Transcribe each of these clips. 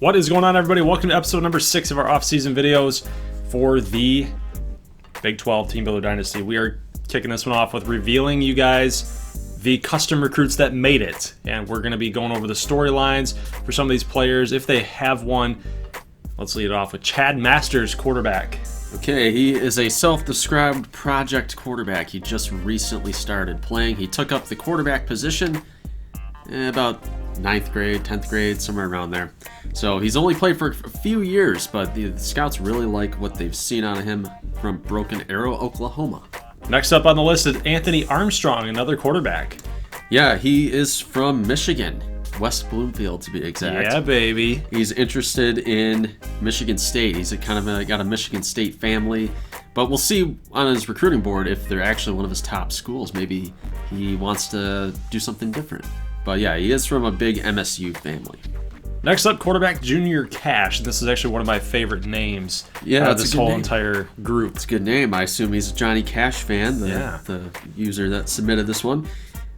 What is going on, everybody? Welcome to episode number 6 of our off-season videos for the Big 12 Teambuilder Dynasty. We are kicking this one off with revealing you guys the custom recruits that made it. And we're going to be going over the storylines for some of these players, if they have one. Let's lead it off with Chad Masters, quarterback. Okay, he is a self-described project quarterback. He just recently started playing. He took up the quarterback position about 9th grade, 10th grade, somewhere around there. So he's only played for a few years, but the scouts really like what they've seen out of him from Broken Arrow, Oklahoma. Next up on the list is Anthony Armstrong, another quarterback. Yeah, he is from Michigan, West Bloomfield to be exact. Yeah, baby. He's interested in Michigan State. He's got a Michigan State family, but we'll see on his recruiting board if they're actually one of his top schools. Maybe he wants to do something different. But yeah, he is from a big MSU family. Next up, quarterback Junior Cash. This is actually one of my favorite names out of this whole entire group. It's a good name. I assume he's a Johnny Cash fan, the user that submitted this one.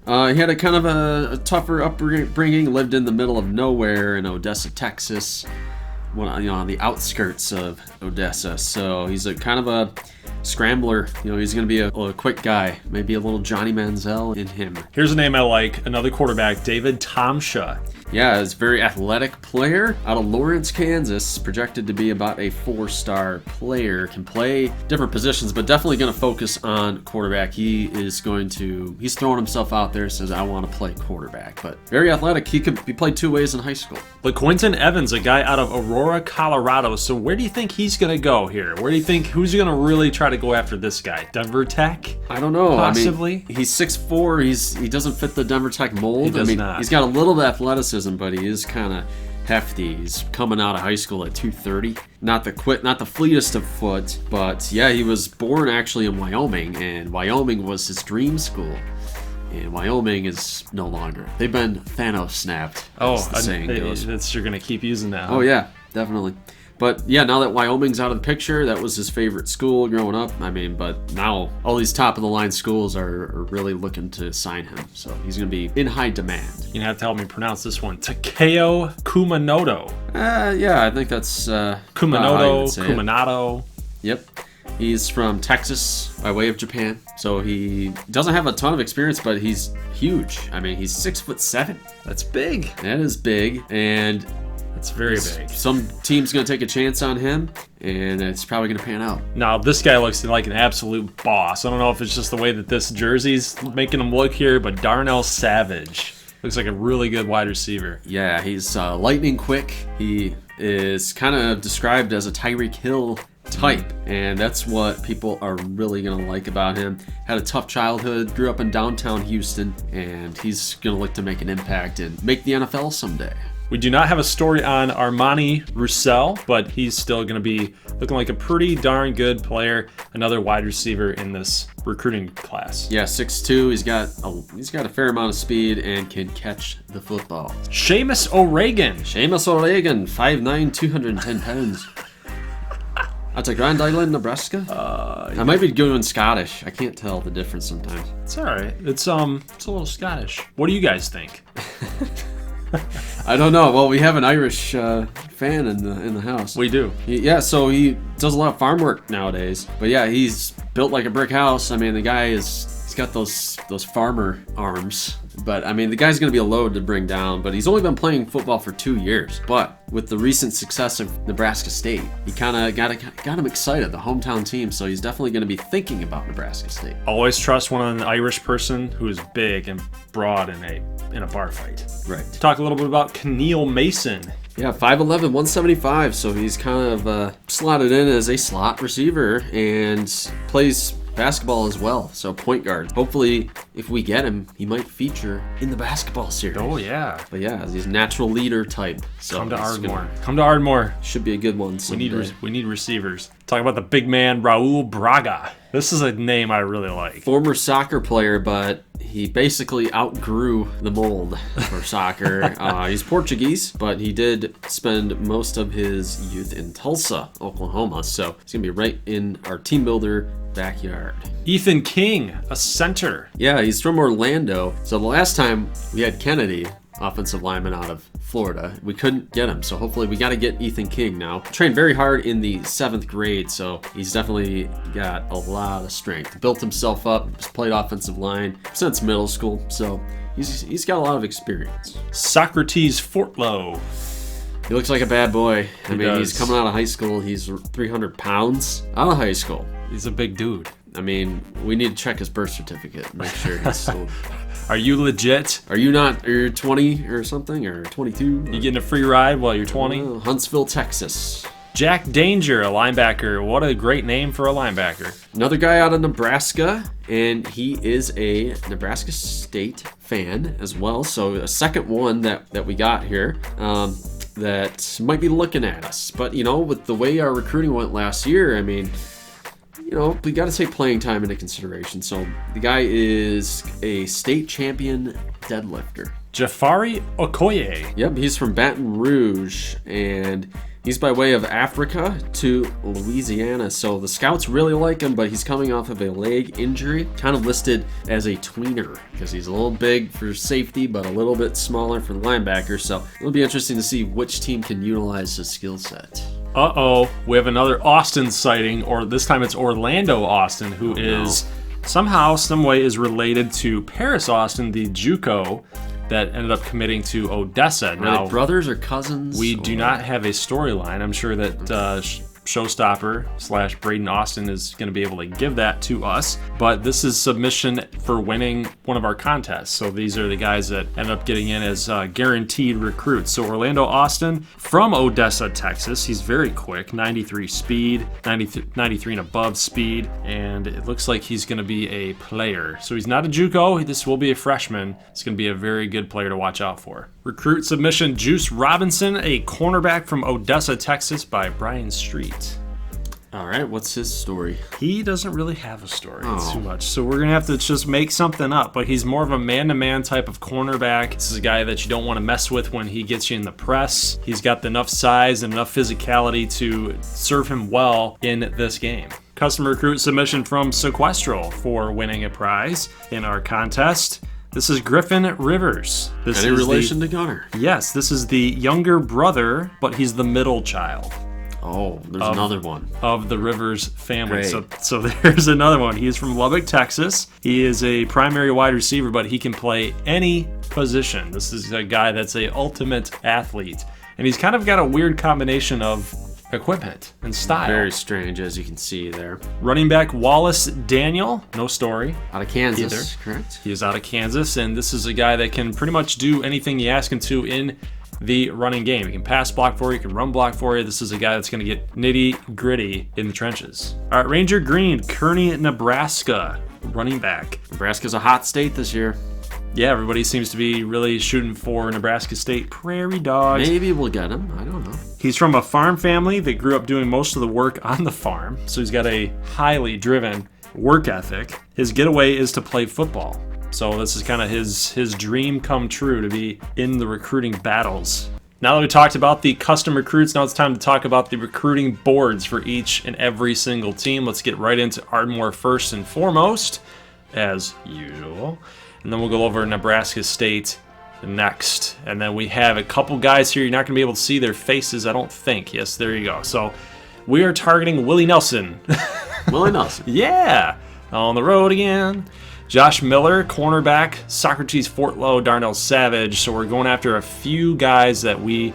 He had a kind of a tougher upbringing, lived in the middle of nowhere in Odessa, Texas, on the outskirts of Odessa. So he's a kind of a scrambler. He's going to be a quick guy, maybe a little Johnny Manziel in him. Here's a name I like, another quarterback, David Tomsha. Yeah, he's a very athletic player out of Lawrence, Kansas, projected to be about a 4-star player, can play different positions, but definitely going to focus on quarterback. He's throwing himself out there, says, I want to play quarterback, but very athletic. He could be played 2 ways in high school. But Quentin Evans, a guy out of Aurora, Colorado. So where do you think he's going to go here? Who's going to really try to go after this guy? Denver Tech? I don't know. Possibly. I mean, he's 6'4". He doesn't fit the Denver Tech mold. He does not. He's got a little bit of athleticism, but he is kind of hefty. He's coming out of high school at 230. Not the fleetest of foot, but yeah, he was born actually in Wyoming, and Wyoming was his dream school. And Wyoming is no longer. They've been Thanos snapped. As the saying goes. You're going to keep using that. Huh? Oh yeah, definitely. But yeah, now that Wyoming's out of the picture, that was his favorite school growing up. But now all these top-of-the-line schools are really looking to sign him. So he's going to be in high demand. You're going to have to help me pronounce this one. Takeo Kumanoto. Yeah, I think that's Kumanoto. Yep. He's from Texas by way of Japan. So he doesn't have a ton of experience, but he's huge. I mean, he's 6'7". That's big. That is big. And it's very big. Some team's going to take a chance on him, and it's probably going to pan out. Now, this guy looks like an absolute boss. I don't know if it's just the way that this jersey's making him look here, but Darnell Savage looks like a really good wide receiver. Yeah, he's lightning quick. He is kind of described as a Tyreek Hill type, and that's what people are really going to like about him. Had a tough childhood, grew up in downtown Houston, and he's going to look to make an impact and make the NFL someday. We do not have a story on Armani Roussel, but he's still going to be looking like a pretty darn good player. Another wide receiver in this recruiting class. Yeah, 6'2". He's got a fair amount of speed and can catch the football. Seamus O'Regan, 5'9", 210 pounds. That's a Grand Island, Nebraska. I might be doing Scottish. I can't tell the difference sometimes. It's all right. It's a little Scottish. What do you guys think? I don't know. Well, we have an Irish fan in the house. We do. So he does a lot of farm work nowadays. But yeah, he's built like a brick house. I mean, the guy he's got those farmer arms. But I mean, the guy's going to be a load to bring down. But he's only been playing football for 2 years. But with the recent success of Nebraska State, he kind of got him excited, the hometown team. So he's definitely going to be thinking about Nebraska State. Always trust an Irish person who is big and broad in a bar fight. Right. Talk a little bit about Keneal Mason. Yeah, 5'11", 175. So he's kind of slotted in as a slot receiver and plays basketball as well, so point guard. Hopefully, if we get him, he might feature in the basketball series. Oh, yeah. But yeah, he's a natural leader type. So come to Ardmore. Come to Ardmore. Should be a good one someday. We need receivers. Talk about the big man, Raul Braga. This is a name I really like. Former soccer player, but he basically outgrew the mold for soccer. He's Portuguese, but he did spend most of his youth in Tulsa, Oklahoma. So he's going to be right in our team builder backyard. Ethan King, a center. Yeah, he's from Orlando. So the last time we had Kennedy, offensive lineman out of Florida. We couldn't get him, so hopefully we got to get Ethan King now. Trained very hard in the 7th grade, so he's definitely got a lot of strength. Built himself up, played offensive line since middle school, so he's got a lot of experience. Socrates Fortlow. He looks like a bad boy. I mean, does. he's coming out of high school. He's 300 pounds out of high school. He's a big dude. I mean, we need to check his birth certificate and make sure he's still... Are you legit? Are you not? Are you 20 or something? Or 22? You getting a free ride while you're 20? Huntsville, Texas. Jack Danger, a linebacker. What a great name for a linebacker. Another guy out of Nebraska, and he is a Nebraska State fan as well. So a second one that we got here that might be looking at us. But, you know, with the way our recruiting went last year, I mean... You know, we got to take playing time into consideration. So the guy is a state champion deadlifter. Jafari Okoye. Yep, he's from Baton Rouge, and he's by way of Africa to Louisiana. So the scouts really like him, but he's coming off of a leg injury. Kind of listed as a tweener because he's a little big for safety, but a little bit smaller for the linebacker. So it'll be interesting to see which team can utilize his skill set. Uh-oh, we have another Austin sighting, or this time it's Orlando Austin, who is somehow, some way is related to Paris Austin, the JUCO that ended up committing to Odessa. Are they brothers or cousins? We do not have a storyline. I'm sure that Showstopper / Braden Austin is going to be able to give that to us. But this is submission for winning one of our contests. So these are the guys that end up getting in as guaranteed recruits. So Orlando Austin from Odessa, Texas. He's very quick, 93 speed, 93 and above speed. And it looks like he's going to be a player. So he's not a JUCO. This will be a freshman. It's going to be a very good player to watch out for. Recruit submission, Juice Robinson, a cornerback from Odessa, Texas by Brian Street. All right, what's his story? He doesn't really have a story. It's too much. So we're going to have to just make something up. But he's more of a man-to-man type of cornerback. This is a guy that you don't want to mess with when he gets you in the press. He's got enough size and enough physicality to serve him well in this game. Custom recruit submission from Sequestral for winning a prize in our contest. This is Griffin Rivers. Any relation to Gunner? Yes, this is the younger brother, but he's the middle child. Oh, there's another one. Of the Rivers family. Great. So there's another one. He is from Lubbock, Texas. He is a primary wide receiver, but he can play any position. This is a guy that's an ultimate athlete. And he's kind of got a weird combination of equipment and style. Very strange, as you can see there. Running back Wallace Daniel, no story. Out of Kansas, correct? He is out of Kansas, and this is a guy that can pretty much do anything you ask him to in the running game. He can pass block for you, he can run block for you. This is a guy that's going to get nitty gritty in the trenches. All right, Ranger Green, Kearney, Nebraska, running back. Nebraska's a hot state this year. Yeah, everybody seems to be really shooting for Nebraska State Prairie Dogs. Maybe we'll get him. I don't know. He's from a farm family that grew up doing most of the work on the farm, so he's got a highly driven work ethic. His getaway is to play football. So this is kind of his dream come true, to be in the recruiting battles. Now that we talked about the custom recruits, now it's time to talk about the recruiting boards for each and every single team. Let's get right into Ardmore first and foremost, as usual. And then we'll go over Nebraska State next. And then we have a couple guys here. You're not going to be able to see their faces, I don't think. Yes, there you go. So we are targeting Willie Nelson. Willie Nelson. Yeah. On the road again. Josh Miller, cornerback. Socrates Fortlow, Darnell Savage. So we're going after a few guys that we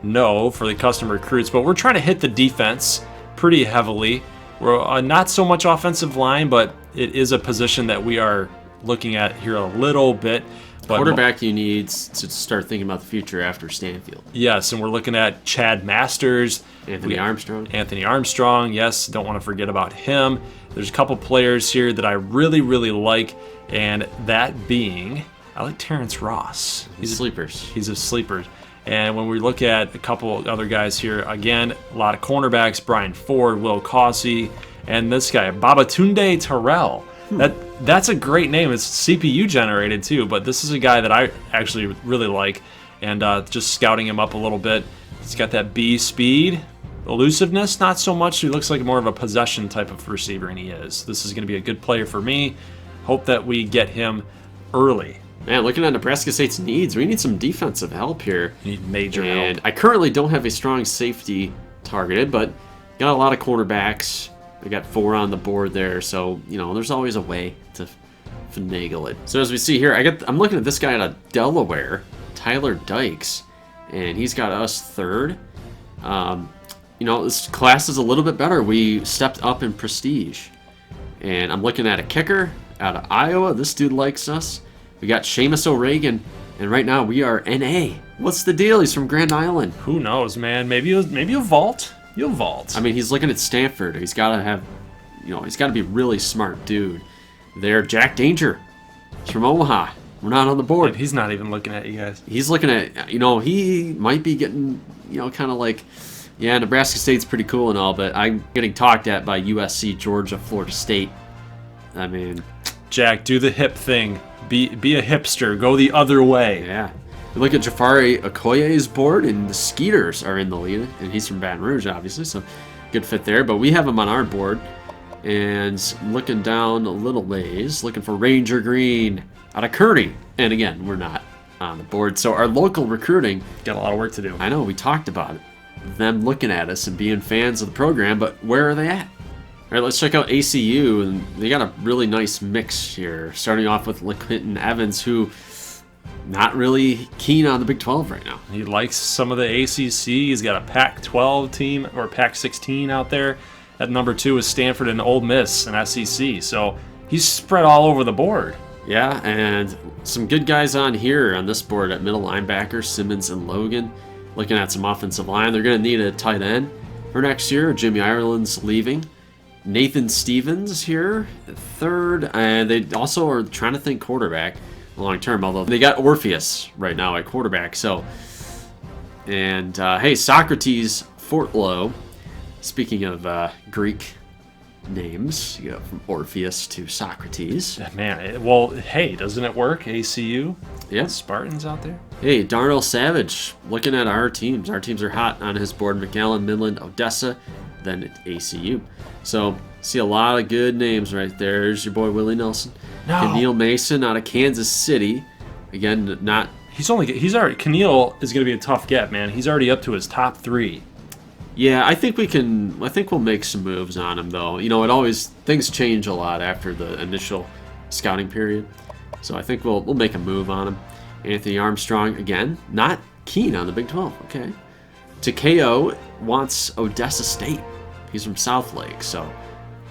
know for the custom recruits. But we're trying to hit the defense pretty heavily. We're not so much offensive line, but it is a position that we are looking at here a little bit. But quarterback you need to start thinking about the future after Stanfield. Yes, and we're looking at Chad Masters. Anthony Armstrong, yes, don't want to forget about him. There's a couple players here that I really, really like, and that being, I like Terrence Ross. He's sleepers. He's a sleeper. And when we look at a couple other guys here, again, a lot of cornerbacks, Brian Ford, Will Causey, and this guy, Babatunde Terrell. That's a great name. It's CPU generated too, but this is a guy that I actually really like, and just scouting him up a little bit. He's got that B speed, elusiveness, not so much. He looks like more of a possession type of receiver, and he is. This is going to be a good player for me. Hope that we get him early. Man, looking at Nebraska State's needs, we need some defensive help here. You need major and help. I currently don't have a strong safety targeted, but got a lot of cornerbacks. I got 4 on the board there, so there's always a way to finagle it. So as we see here, I'm looking at this guy out of Delaware, Tyler Dykes, and he's got us 3rd. This class is a little bit better. We stepped up in prestige. And I'm looking at a kicker out of Iowa. This dude likes us. We got Seamus O'Regan, and right now we are NA. What's the deal? He's from Grand Island. Who knows, man? Maybe you'll vault. You'll vault. I mean, he's looking at Stanford. He's got to have, he's got to be a really smart dude. There, Jack Danger. He's from Omaha. We're not on the board. And he's not even looking at you guys. He's looking at, he might be getting, kind of like, yeah, Nebraska State's pretty cool and all, but I'm getting talked at by USC, Georgia, Florida State. I mean, Jack, do the hip thing. Be a hipster. Go the other way. Yeah. We look at Jafari Okoye's board, and the Skeeters are in the lead, and he's from Baton Rouge, obviously, so good fit there. But we have him on our board, and looking down a little ways, looking for Ranger Green out of Kearney. And again, we're not on the board. So our local recruiting, Got a lot of work to do. I know, we talked about it. Them looking at us and being fans of the program, but where are they at? All right, let's check out ACU, and they got a really nice mix here. Starting off with LeQuinton Evans, who not really keen on the Big 12 right now. He likes some of the ACC. He's got a Pac-12 team or Pac-16 out there. At number 2 is Stanford and Ole Miss and SEC. So he's spread all over the board. Yeah, and some good guys on here on this board at middle linebacker, Simmons and Logan. Looking at some offensive line, they're going to need a tight end for next year. Jimmy Ireland's leaving. Nathan Stevens here at 3rd, and they also are trying to think quarterback long term, although they got Orpheus right now at quarterback. So, and hey, Socrates Fortlow. Speaking of Greek names, you go from Orpheus to Socrates. Man, well, hey, doesn't it work? ACU? Yeah. Spartans out there? Hey, Darnell Savage, looking at our teams. Our teams are hot on his board. McAllen, Midland, Odessa, then at ACU. So, see a lot of good names right there. There's your boy Willie Nelson. No. Keneal Mason out of Kansas City. Again, not... He's already... Keneal is going to be a tough get, man. He's already up to his top 3. Yeah, I think we'll make some moves on him, though. Things change a lot after the initial scouting period. So I think we'll make a move on him. Anthony Armstrong, again, not keen on the Big 12. Okay. Takeo wants Odessa State. He's from Southlake, so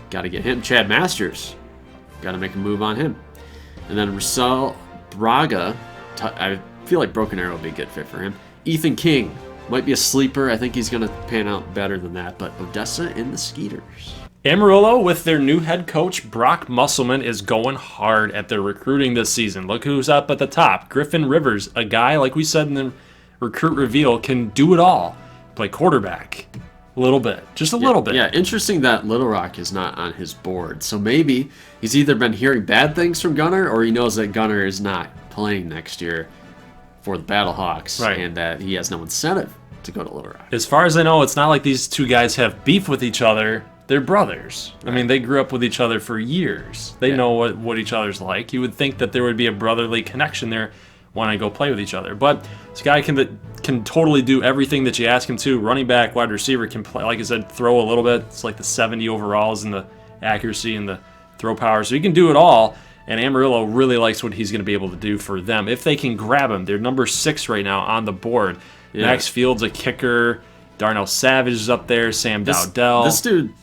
got to get him. Chad Masters, got to make a move on him. And then Russell Braga, I feel like Broken Arrow would be a good fit for him. Ethan King, might be a sleeper. I think he's going to pan out better than that, but Odessa and the Skeeters. Amarillo, with their new head coach, Brock Musselman, is going hard at their recruiting this season. Look who's up at the top. Griffin Rivers, a guy, like we said in the recruit reveal, can do it all. Play quarterback. A little bit. Just a little bit. Yeah, interesting that Little Rock is not on his board. So maybe he's either been hearing bad things from Gunner, or he knows that Gunner is not playing next year for the Battlehawks, right, and that he has no incentive to go to Little Rock. As far as I know, it's not like these two guys have beef with each other. They're brothers. Right. I mean, they grew up with each other for years. They know what each other's like. You would think that there would be a brotherly connection there when I go play with each other. But this guy can totally do everything that you ask him to. Running back, wide receiver, can play, like I said, throw a little bit. It's like the 70 overalls and the accuracy and the throw power. So he can do it all. And Amarillo really likes what he's going to be able to do for them. If they can grab him, they're number 6 right now on the board. Yeah. Max Field's a kicker. Darnell Savage is up there. Sam Dowdell. This dude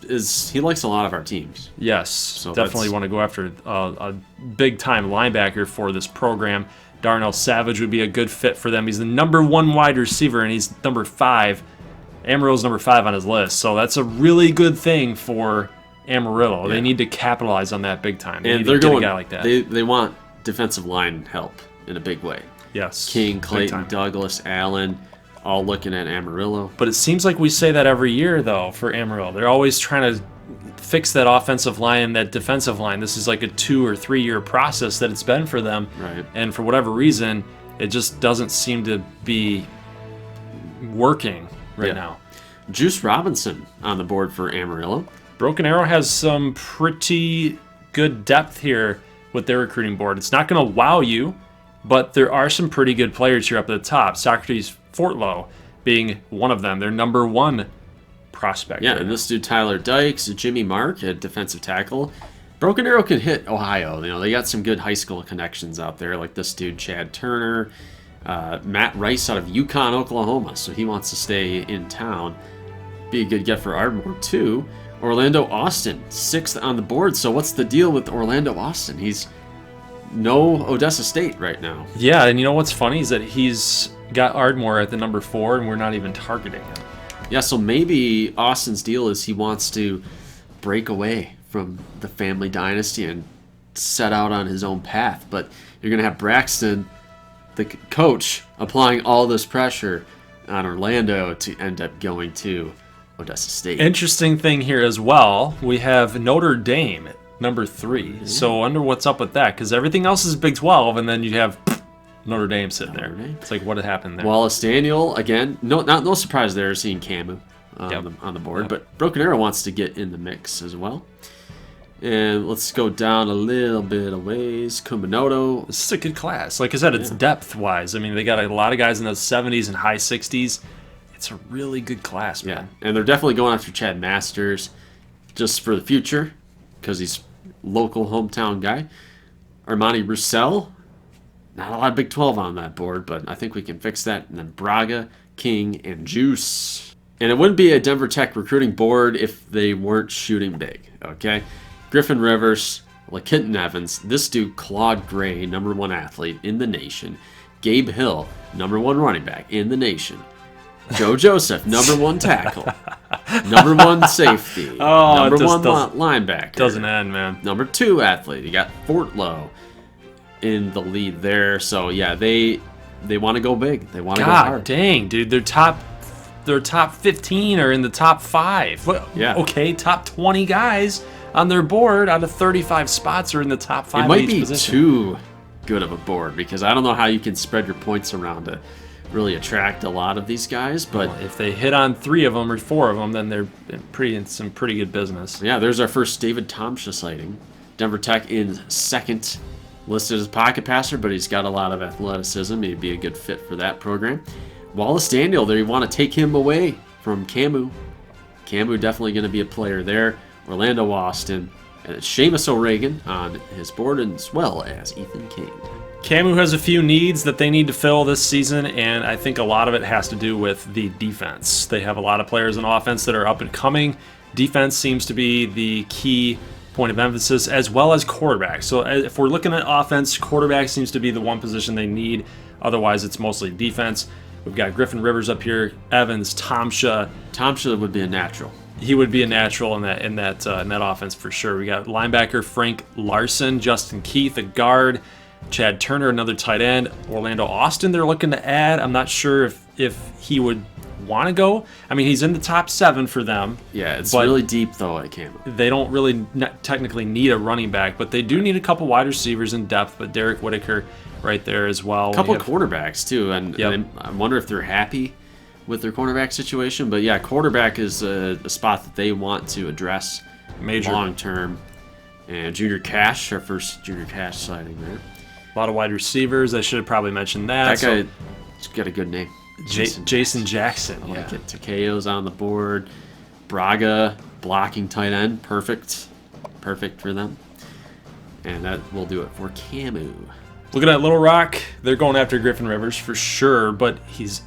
he likes a lot of our teams. Yes, so definitely want to go after a big-time linebacker for this program. Darnell Savage would be a good fit for them. He's the number 1 wide receiver, and he's number 5. Amarillo's number 5 on his list. So that's a really good thing for Amarillo. Yeah. They need to capitalize on that big time. They need to get a guy like that. They want defensive line help in a big way. Yes. King, Clayton, Douglas, Allen, all looking at Amarillo. But it seems like we say that every year, though, for Amarillo. They're always trying to fix that offensive line and that defensive line. This is like a 2 or 3 year process that it's been for them. Right. And for whatever reason, it just doesn't seem to be working right now. Juice Robinson on the board for Amarillo. Broken Arrow has some pretty good depth here with their recruiting board. It's not going to wow you, but there are some pretty good players here up at the top. Socrates Fortlow being one of them. Their number one prospect. Yeah, and this dude Tyler Dykes, Jimmy Mark at defensive tackle. Broken Arrow could hit Ohio. They got some good high school connections out there, like this dude Chad Turner, Matt Rice out of Yukon, Oklahoma. So he wants to stay in town. Be a good get for Ardmore too. Orlando Austin, 6th on the board. So what's the deal with Orlando Austin? He's no Odessa State right now. Yeah, and you know what's funny is that he's got Ardmore at the number 4, and we're not even targeting him. Yeah, so maybe Austin's deal is he wants to break away from the family dynasty and set out on his own path. But you're going to have Braxton, the coach, applying all this pressure on Orlando to end up going to Odessa State. Interesting thing here as well, we have Notre Dame at number 3. Mm-hmm. So I wonder what's up with that, because everything else is Big 12, and then you have Notre Dame sitting there. It's like, what had happened there? Wallace Daniel, again, no surprise there seeing Camu on the board, but Broken Arrow wants to get in the mix as well. And let's go down a little bit of ways. Kumanoto. This is a good class. Like I said, it's depth-wise. I mean, they got a lot of guys in the 70s and high 60s. It's a really good class, man. Yeah, and they're definitely going after Chad Masters just for the future because he's local hometown guy. Armani Roussel, not a lot of Big 12 on that board, but I think we can fix that. And then Braga, King, and Juice. And it wouldn't be a Denver Tech recruiting board if they weren't shooting big, okay? Griffin Rivers, LaKinton Evans, this dude Claude Gray, number 1 athlete in the nation. Gabe Hill, number 1 running back in the nation. Joe Joseph, number 1 tackle. Number 1 safety. Number 1 linebacker. Doesn't end, man. Number 2 athlete. You got Fortlow in the lead there. So, yeah, they want to go big. They want to go hard. Dang, dude. Their top 15 are in the top 5. Yeah. Okay, top 20 guys on their board out of 35 spots are in the top 5. It might be too good of a board because I don't know how you can spread your points around to really attract a lot of these guys. But if they hit on 3 of them or 4 of them, then they're in some pretty good business. Yeah, there's our first David Tomsha sighting. Denver Tech in 2nd, listed as pocket passer, but he's got a lot of athleticism. He'd be a good fit for that program. Wallace Daniel, they want to take him away from Camu. Camu definitely going to be a player there. Orlando Austin, and Seamus O'Regan on his board, as well as Ethan King. Camu has a few needs that they need to fill this season, and I think a lot of it has to do with the defense. They have a lot of players on offense that are up and coming. Defense seems to be the key point of emphasis, as well as quarterback. So if we're looking at offense, quarterback seems to be the one position they need. Otherwise, it's mostly defense. We've got Griffin Rivers up here, Evans, Tomsha. Tomsha would be a natural. He would be a natural in that offense for sure. We got linebacker Frank Larson, Justin Keith, a guard, Chad Turner, another tight end, Orlando Austin they're looking to add. I'm not sure if he would want to go. I mean, he's in the top 7 for them. Yeah, it's really deep though at Campbell. They don't really technically need a running back, but they do need a couple wide receivers in depth. But Derek Whitaker right there as well. A couple of quarterbacks too, and I wonder if they're happy with their cornerback situation. But yeah, quarterback is a spot that they want to address long term. And Junior Cash, our first Junior Cash sighting there. A lot of wide receivers. I should have probably mentioned that. That guy's got a good name. Jason Jackson. I like it. Takeo's on the board. Braga, blocking tight end. Perfect for them. And that will do it for Camu. Looking at Little Rock, they're going after Griffin Rivers for sure, but he's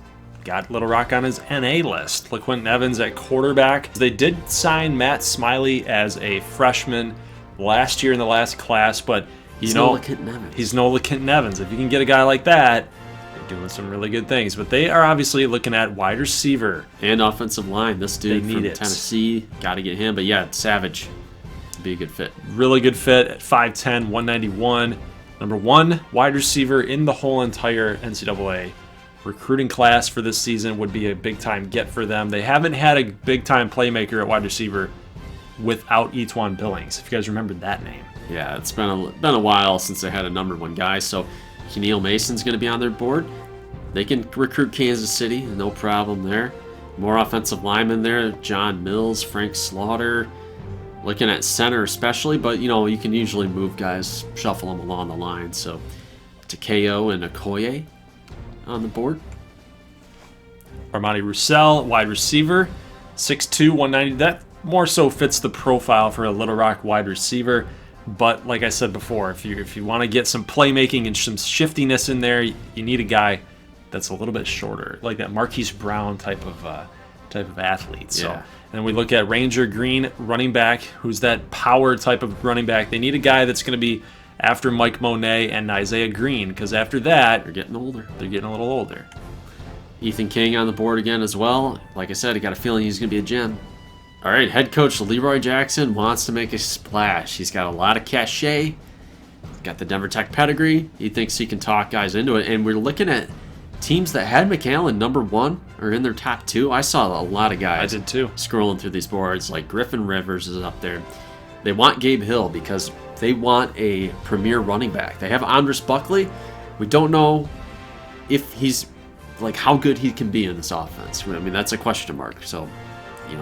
got Little Rock on his NA list. LaQuinton Evans at quarterback. They did sign Matt Smiley as a freshman last year in the last class, but he's no LaQuinton Evans. If you can get a guy like that, you're doing some really good things. But they are obviously looking at wide receiver and offensive line. This dude from Tennessee, got to get him. But yeah, Savage would be a good fit. Really good fit at 5'10", 191. Number 1 wide receiver in the whole entire NCAA recruiting class for this season. Would be a big-time get for them. They haven't had a big-time playmaker at wide receiver without Etuan Billings, if you guys remember that name. Yeah, it's been a while since they had a number 1 guy, so Keneal Mason's going to be on their board. They can recruit Kansas City, no problem there. More offensive linemen there, John Mills, Frank Slaughter. Looking at center especially, but you can usually move guys, shuffle them along the line. So Takeo and Okoye on the board. Armani Roussel, wide receiver, 6'2", 190. That more so fits the profile for a Little Rock wide receiver. But like I said before, if you want to get some playmaking and some shiftiness in there, you need a guy that's a little bit shorter, like that Marquise Brown type of athlete. So, and then we look at Ranger Green, running back, who's that power type of running back. They need a guy that's going to be after Mike Monet and Isaiah Green, because after that, they're getting older. They're getting a little older. Ethan King on the board again as well. Like I said, I got a feeling he's going to be a gem. All right, head coach Leroy Jackson wants to make a splash. He's got a lot of cachet. Got the Denver Tech pedigree. He thinks he can talk guys into it. And we're looking at teams that had McAllen number 1 or in their top 2. I saw a lot of guys. I did too. Scrolling through these boards, like Griffin Rivers is up there. They want Gabe Hill because they want a premier running back. They have Andres Buckley. We don't know if he's, like, how good he can be in this offense. I mean, that's a question mark. So,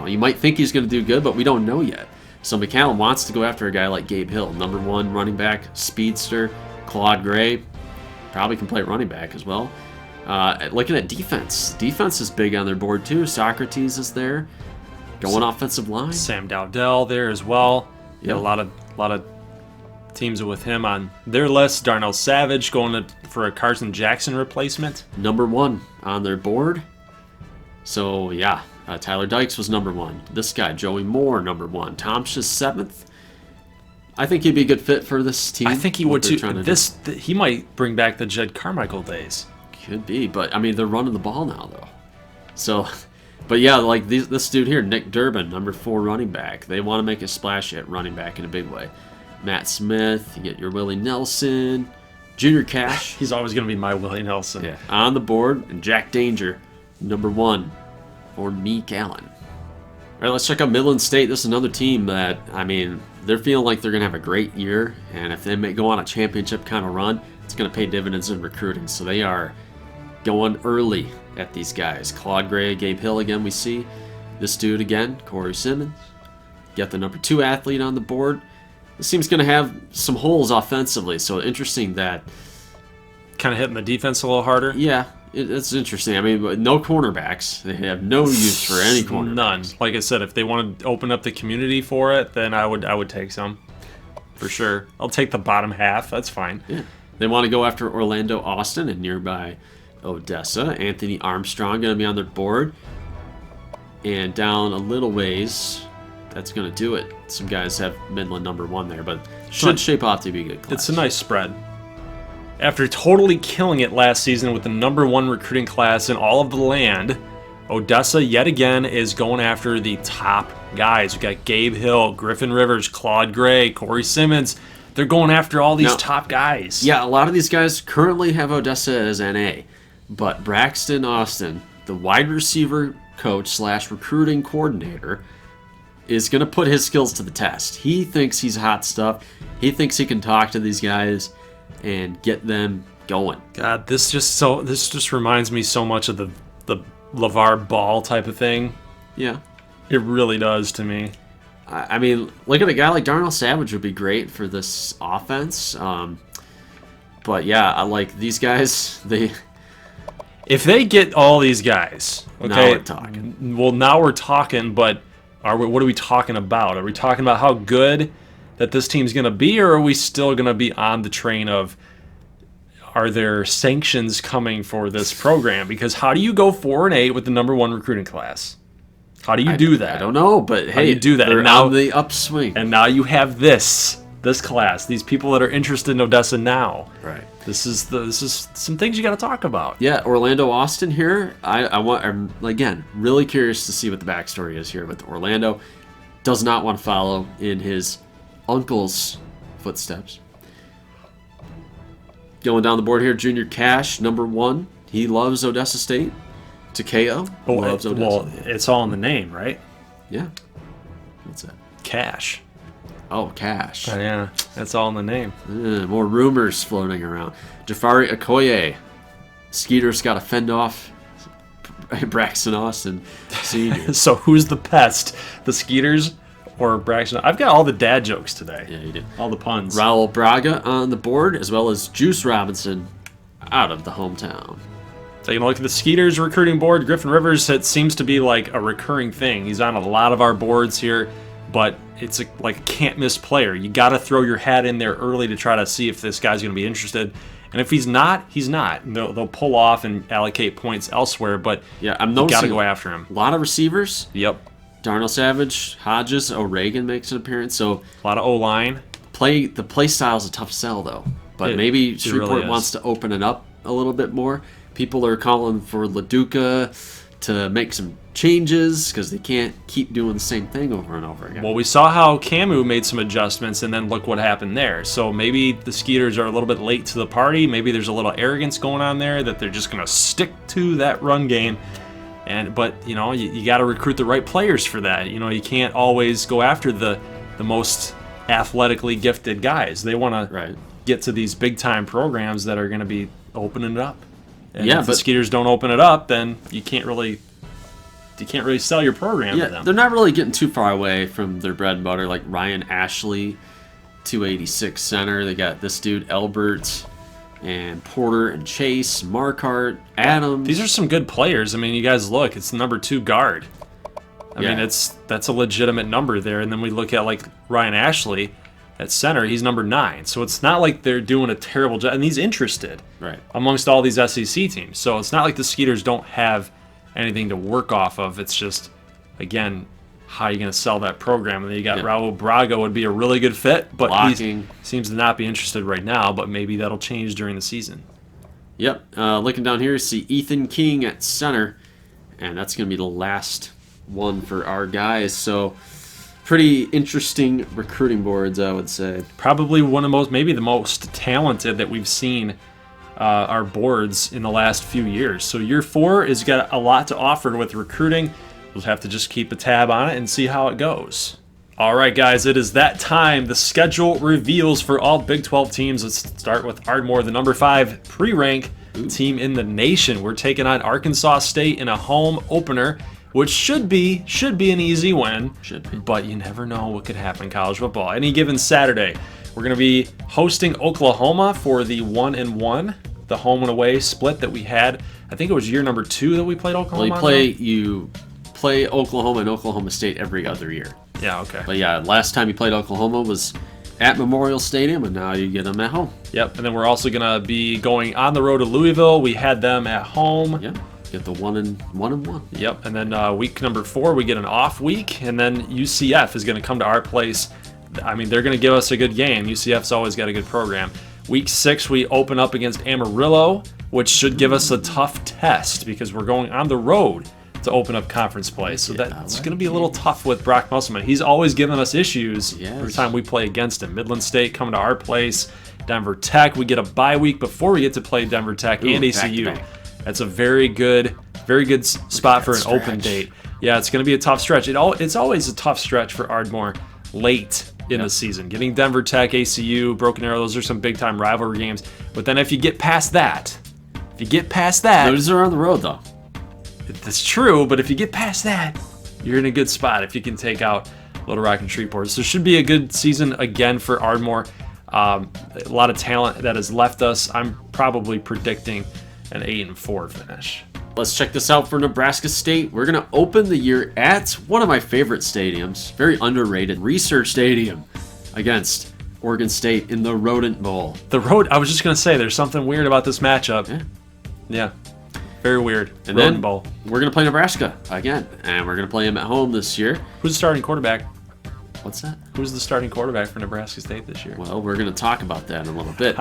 you might think he's going to do good, but we don't know yet. So McAllen wants to go after a guy like Gabe Hill, number 1 running back, speedster. Claude Gray probably can play running back as well. Looking at defense. Defense is big on their board too. Socrates is there. Going offensive line. Sam Dowdell there as well. Yeah, a lot of teams with him on their list. Darnell Savage going for a Carson Jackson replacement. Number 1 on their board. So yeah, Tyler Dykes was number 1. This guy, Joey Moore, number 1. Tom's 7th. I think he'd be a good fit for this team. I think he would too. He might bring back the Jed Carmichael days. Could be, but I mean they're running the ball now though. So, but yeah, like this dude here, Nick Durbin, number 4 running back. They want to make a splash at running back in a big way. Matt Smith, you get your Willie Nelson, Junior Cash. He's always going to be my Willie Nelson. Yeah, on the board, and Jack Danger, number 1 for McAllen. All right, let's check out Midland State. This is another team that, I mean, they're feeling like they're going to have a great year, and if they may go on a championship kind of run, it's going to pay dividends in recruiting. So they are going early at these guys. Claude Gray, Gabe Hill again, we see. This dude again, Corey Simmons. Get the number 2 athlete on the board. This team's going to have some holes offensively, so interesting that... Kind of hitting the defense a little harder? Yeah, it's interesting. I mean, no cornerbacks. They have no use for any cornerbacks. None. Like I said, if they want to open up the community for it, then I would take some. For sure. I'll take the bottom half. That's fine. Yeah. They want to go after Orlando Austin and nearby Odessa. Anthony Armstrong going to be on their board. And down a little ways, that's going to do it. Some guys have Midland number 1 there, but should shape out to be a good class. It's a nice spread. After totally killing it last season with the number 1 recruiting class in all of the land, Odessa yet again is going after the top guys. We got Gabe Hill, Griffin Rivers, Claude Gray, Corey Simmons. They're going after all these top guys. Yeah, a lot of these guys currently have Odessa as NA, but Braxton Austin, the wide receiver coach / recruiting coordinator, is going to put his skills to the test. He thinks he's hot stuff. He thinks he can talk to these guys and get them going. God, this just reminds me so much of the LeVar Ball type of thing. Yeah. It really does to me. I mean, look at a guy like Darnell Savage would be great for this offense. But yeah, I like these guys. If they get all these guys, okay. Now we're talking. Well, now we're talking, but what are we talking about? Are we talking about how good that this team's going to be, or are we still going to be on the train of, are there sanctions coming for this program? Because how do you go 4-8 with the number 1 recruiting class? How do you do that? I don't know, but how do you do that? They're now on the upswing. And now you have this class, these people that are interested in Odessa now. Right. This is some things you got to talk about. Yeah, Orlando Austin here. I'm again really curious to see what the backstory is here with Orlando. Does not want to follow in his uncle's footsteps. Going down the board here, Junior Cash, number 1. He loves Odessa State. Takeo loves Odessa. Well, it's all in the name, right? Yeah. What's that? Cash. Oh, Cash. Oh, yeah, that's all in the name. More rumors floating around. Jafari Okoye. Skeeters got to fend off Braxton Austin Sr. So who's the pest? The Skeeters or Braxton? I've got all the dad jokes today. Yeah, you did. All the puns. Raul Braga on the board, as well as Juice Robinson out of the hometown. Taking a look at the Skeeters recruiting board, Griffin Rivers, it seems to be like a recurring thing. He's on a lot of our boards here, but it's like a can't-miss player. You got to throw your hat in there early to try to see if this guy's going to be interested. And if he's not, he's not. They'll pull off and allocate points elsewhere, but yeah, I'm you got to go after him. A lot of receivers. Yep. Darnell Savage, Hodges, O'Regan makes an appearance. So a lot of O-line. The play style is a tough sell, though. But maybe Shreveport really wants to open it up a little bit more. People are calling for LaDuca to make some changes because they can't keep doing the same thing over and over again. Well, we saw how Camu made some adjustments, and then look what happened there. So maybe the Skeeters are a little bit late to the party. Maybe there's a little arrogance going on there that they're just going to stick to that run game. But you know, you got to recruit the right players for that. You know, you can't always go after the most athletically gifted guys. They want to get to these big time programs that are going to be opening it up. And if the Skeeters don't open it up, then you can't really sell your program to them. They're not really getting too far away from their bread and butter, like Ryan Ashley, 286 center. They got this dude Elbert and Porter and Chase, Markart, Adams. These are some good players. I mean, you guys look, it's the number 2 guard. I mean, that's a legitimate number there. And then we look at like Ryan Ashley at center, he's number 9. So it's not like they're doing a terrible job. And he's interested amongst all these SEC teams. So it's not like the Skeeters don't have anything to work off of. It's just, again, how are you going to sell that program? And then you got Raul Braga would be a really good fit, but he seems to not be interested right now, but maybe that'll change during the season. Yep. Looking down here, see Ethan King at center, and that's going to be the last one for our guys. So pretty interesting recruiting boards, I would say. Probably one of the most, maybe the most talented that we've seen our boards in the last few years. So year 4 has got a lot to offer with recruiting. We'll have to just keep a tab on it and see how it goes. All right, guys, it is that time. The schedule reveals for all Big 12 teams. Let's start with Ardmore, the number 5 pre-rank team in the nation. We're taking on Arkansas State in a home opener, which should be an easy win. But you never know what could happen in college football. Any given Saturday, we're going to be hosting Oklahoma for the 1-1, the home and away split that we had. I think it was year number 2 that we played Oklahoma. Well, you play Oklahoma and Oklahoma State every other year. Yeah, okay. But yeah, last time you played Oklahoma was at Memorial Stadium, and now you get them at home. Yep, and then we're also going to be going on the road to Louisville. We had them at home. Yep, get the 1-1. Yep, and then week number 4, we get an off week, and then UCF is going to come to our place. I mean, they're going to give us a good game. UCF's always got a good program. Week 6, we open up against Amarillo, which should give us a tough test because we're going on the road to open up conference play. So that's going to be a little tough with Brock Musselman. He's always given us issues every time we play against him. Midland State coming to our place. Denver Tech, we get a bye week before we get to play Denver Tech and ACU. Back. That's a very good spot for an open date. Yeah, it's going to be a tough stretch. It's always a tough stretch for Ardmore late in the season. Getting Denver Tech, ACU, Broken Arrow, those are some big-time rivalry games. But then if you get past that, those are on the road, though. That's true, but if you get past that, you're in a good spot if you can take out Little Rock and Shreveport. So it should be a good season again for Ardmore. A lot of talent that has left us. I'm probably predicting an 8-4 finish. Let's check this out for Nebraska State. We're going to open the year at one of my favorite stadiums, very underrated, Research Stadium, against Oregon State in the Rodent Bowl. I was just going to say, there's something weird about this matchup. Yeah. Very weird. And then Bowl. We're going to play Nebraska again, and we're going to play them at home this year. Who's the starting quarterback? What's that? Who's the starting quarterback for Nebraska State this year? Well, we're going to talk about that in a little bit.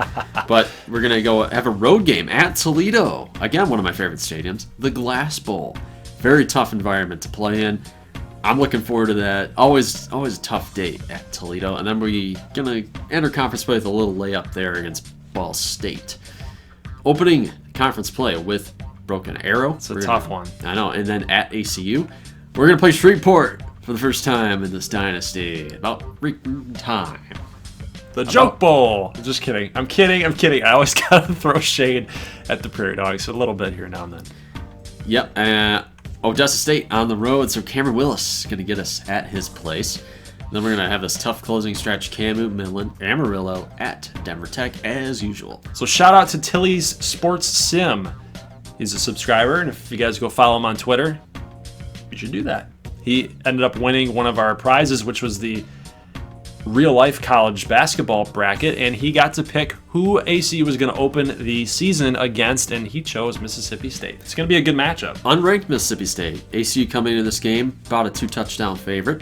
But we're going to go have a road game at Toledo. Again, one of my favorite stadiums, the Glass Bowl. Very tough environment to play in. I'm looking forward to that. Always a tough date at Toledo. And then we're going to enter conference play with a little layup there against Ball State. Opening conference play with Broken Arrow. It's a tough one. I know. And then at ACU, we're going to play Shreveport for the first time in this dynasty. About freaking time. The Joke Bowl. Just kidding. I'm kidding. I always got to throw shade at the Prairie Dogs a little bit here now and then. Yep. Odessa State on the road. So Cameron Willis is going to get us at his place. Then we're going to have this tough closing stretch, Camu, Midland, Amarillo at Denver Tech as usual. So shout out to Tilly's Sports Sim. He's a subscriber, and if you guys go follow him on Twitter, you should do that. He ended up winning one of our prizes, which was the real-life college basketball bracket, and he got to pick who ACU was going to open the season against, and he chose Mississippi State. It's going to be a good matchup. Unranked Mississippi State. ACU coming into this game, about a 2-touchdown favorite,